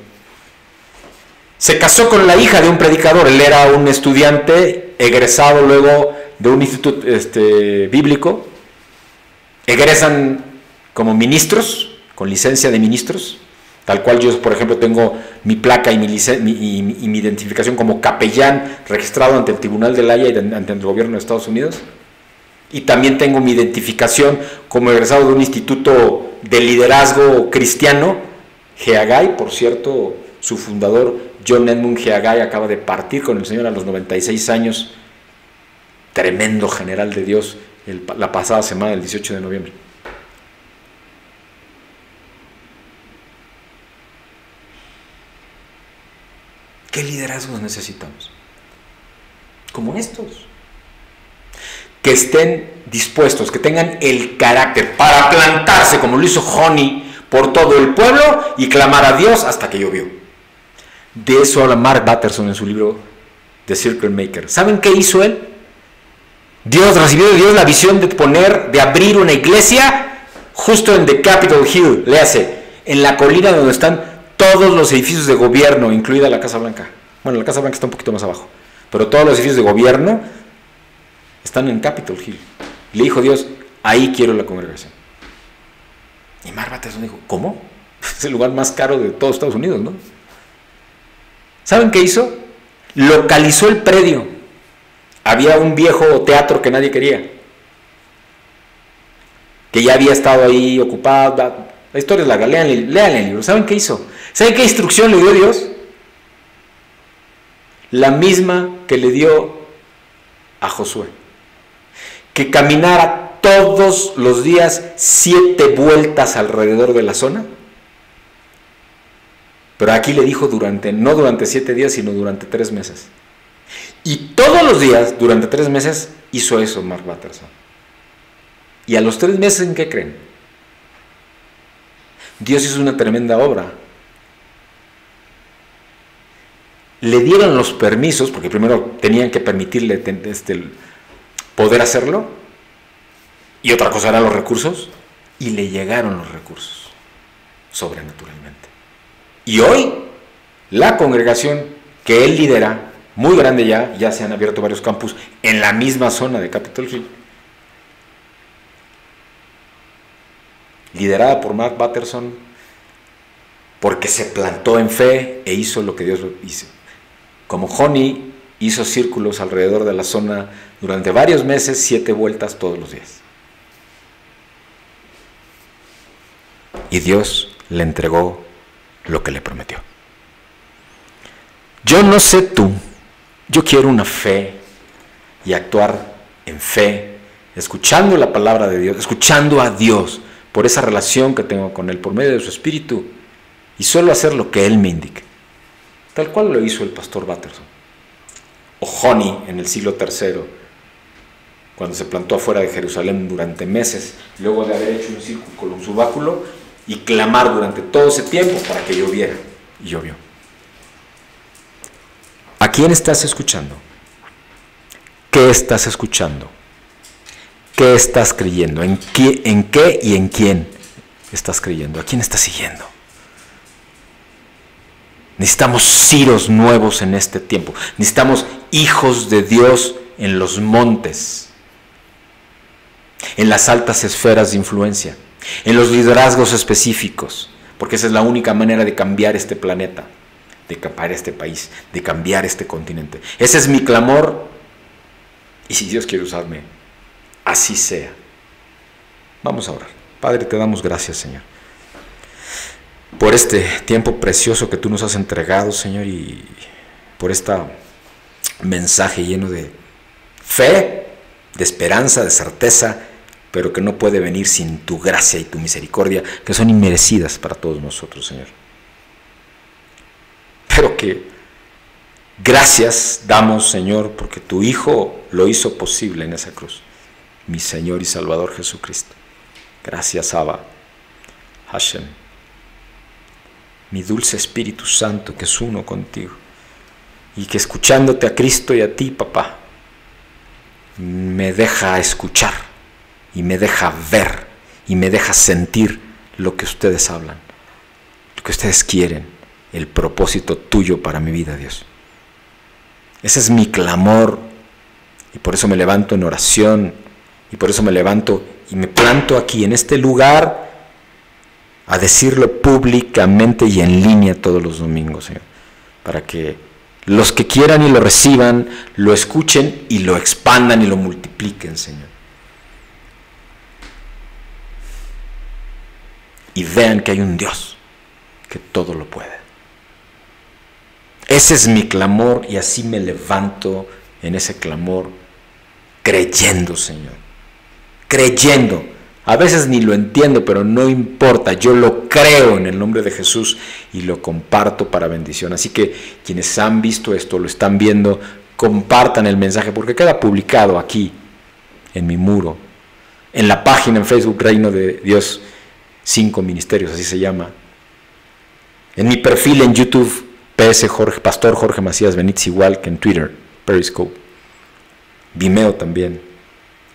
Se casó con la hija de un predicador. Él era un estudiante egresado luego de un instituto bíblico. Egresan como ministros, con licencia de ministros, tal cual yo, por ejemplo, tengo mi placa y mi identificación como capellán registrado ante el Tribunal de La Haya y ante el gobierno de Estados Unidos. Y también tengo mi identificación como egresado de un instituto de liderazgo cristiano, Haggai. Por cierto, su fundador, John Edmund Haggai, acaba de partir con el Señor a los 96 años. Tremendo general de Dios, la pasada semana, el 18 de noviembre. ¿Qué liderazgos necesitamos? Como estos. Que estén dispuestos, que tengan el carácter para plantarse, como lo hizo Honey, por todo el pueblo y clamar a Dios hasta que llovió. De eso habla Mark Batterson en su libro The Circle Maker. ¿Saben qué hizo él? Recibió de Dios la visión de abrir una iglesia justo en The Capitol Hill, léase, en la colina donde están todos los edificios de gobierno, incluida la Casa Blanca. Bueno, la Casa Blanca está un poquito más abajo, pero todos los edificios de gobierno están en Capitol Hill. Le dijo Dios, ahí quiero la congregación. Y Mark Batterson dijo, ¿cómo? Es el lugar más caro de todos Estados Unidos, ¿no? ¿Saben qué hizo? Localizó el predio. Había un viejo teatro que nadie quería, que ya había estado ahí ocupado. La historia es larga, lean el libro. ¿Saben qué hizo? ¿Saben qué instrucción le dio Dios? La misma que le dio a Josué. Que caminara todos los días 7 vueltas alrededor de la zona. Pero aquí le dijo no durante 7 días, sino durante 3 meses. Y todos los días, durante 3 meses, hizo eso Mark Batterson. Y a los 3 meses, ¿en qué creen? Dios hizo una tremenda obra. Le dieron los permisos, porque primero tenían que permitirle poder hacerlo, y otra cosa eran los recursos, y le llegaron los recursos, sobrenaturalmente. Y hoy, la congregación que él lidera, muy grande ya se han abierto varios campus en la misma zona de Capitol Hill, liderada por Mark Batterson, porque se plantó en fe e hizo lo que Dios hizo. Como Honey hizo círculos alrededor de la zona durante varios meses, 7 vueltas todos los días. Y Dios le entregó lo que le prometió. Yo no sé tú, yo quiero una fe y actuar en fe, escuchando la palabra de Dios, escuchando a Dios por esa relación que tengo con Él, por medio de su Espíritu, y solo hacer lo que Él me indique, tal cual lo hizo el pastor Batterson, o Honey en el siglo III, cuando se plantó afuera de Jerusalén durante meses, luego de haber hecho un círculo, un subáculo, y clamar durante todo ese tiempo para que lloviera, y llovió. ¿A quién estás escuchando? ¿Qué estás escuchando? ¿Qué estás creyendo? ¿En qué y en quién estás creyendo? ¿A quién estás siguiendo? Necesitamos Ciros nuevos en este tiempo. Necesitamos hijos de Dios en los montes, en las altas esferas de influencia, en los liderazgos específicos, porque esa es la única manera de cambiar este planeta, de cambiar este país, de cambiar este continente. Ese es mi clamor, y si Dios quiere usarme, así sea. Vamos a orar. Padre, te damos gracias, Señor, por este tiempo precioso que tú nos has entregado, Señor, y por este mensaje lleno de fe, de esperanza, de certeza, pero que no puede venir sin tu gracia y tu misericordia, que son inmerecidas para todos nosotros, Señor. Pero que gracias damos, Señor, porque tu Hijo lo hizo posible en esa cruz, mi Señor y Salvador Jesucristo. Gracias, Abba, Hashem, mi dulce Espíritu Santo, que es uno contigo, y que escuchándote a Cristo y a ti, papá, me deja escuchar, y me deja ver, y me deja sentir lo que ustedes hablan, lo que ustedes quieren, el propósito tuyo para mi vida, Dios. Ese es mi clamor, y por eso me levanto en oración, y por eso me levanto y me planto aquí en este lugar a decirlo públicamente y en línea todos los domingos, Señor, para que los que quieran y lo reciban, lo escuchen y lo expandan y lo multipliquen, Señor. Y vean que hay un Dios que todo lo puede. Ese es mi clamor, y así me levanto en ese clamor, creyendo, Señor. Creyendo. A veces ni lo entiendo, pero no importa. Yo lo creo en el nombre de Jesús y lo comparto para bendición. Así que quienes han visto esto, lo están viendo, compartan el mensaje, porque queda publicado aquí, en mi muro, en la página en Facebook, Reino de Dios 5 Ministerios, así se llama. En mi perfil en YouTube, Pastor Jorge Macías Benítez, igual que en Twitter, Periscope. Vimeo también.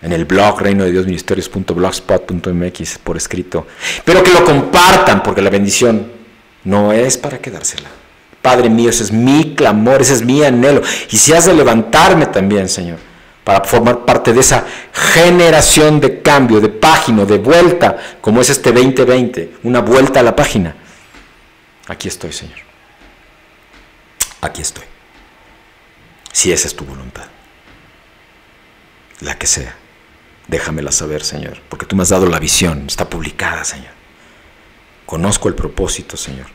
En el blog reinodediosministerios.blogspot.mx por escrito. Pero que lo compartan, porque la bendición no es para quedársela. Padre mío, ese es mi clamor, ese es mi anhelo. Y si has de levantarme también, Señor, para formar parte de esa generación de cambio, de página, de vuelta, como es este 2020, una vuelta a la página. Aquí estoy, Señor. Aquí estoy. Si esa es tu voluntad, la que sea, déjamela saber, Señor, porque tú me has dado la visión, está publicada, Señor. Conozco el propósito, Señor,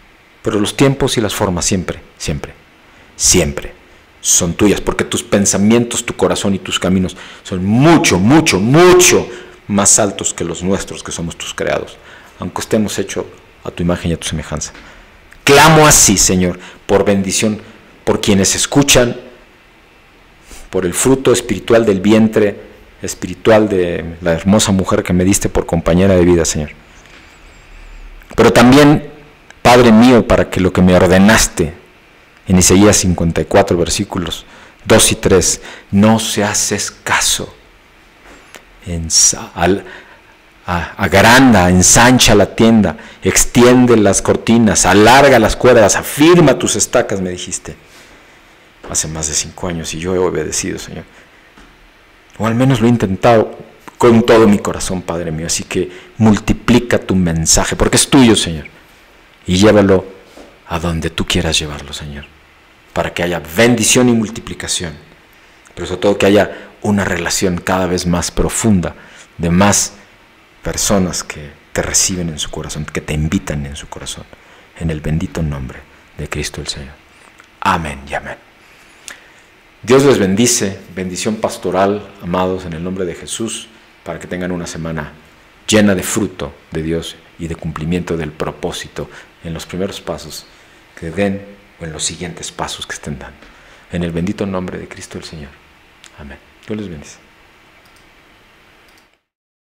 pero los tiempos y las formas siempre, siempre, siempre son tuyas, porque tus pensamientos, tu corazón y tus caminos son mucho, mucho, mucho más altos que los nuestros, que somos tus creados, aunque estemos hechos a tu imagen y a tu semejanza. Clamo así, Señor, por bendición, por quienes escuchan, por el fruto espiritual del vientre espiritual de la hermosa mujer que me diste por compañera de vida, Señor. Pero también, Padre mío, para que lo que me ordenaste en Isaías 54, versículos 2 y 3, no se haces caso, agranda, ensancha la tienda, extiende las cortinas, alarga las cuerdas, afirma tus estacas, me dijiste hace más de 5 años, y yo he obedecido, Señor, o al menos lo he intentado con todo mi corazón, Padre mío. Así que multiplica tu mensaje, porque es tuyo, Señor, y llévalo a donde tú quieras llevarlo, Señor, para que haya bendición y multiplicación, pero sobre todo que haya una relación cada vez más profunda de más personas que te reciben en su corazón, que te invitan en su corazón, en el bendito nombre de Cristo el Señor. Amén y amén. Dios les bendice, bendición pastoral, amados, en el nombre de Jesús, para que tengan una semana llena de fruto de Dios y de cumplimiento del propósito en los primeros pasos que den o en los siguientes pasos que estén dando. En el bendito nombre de Cristo el Señor. Amén. Dios les bendice.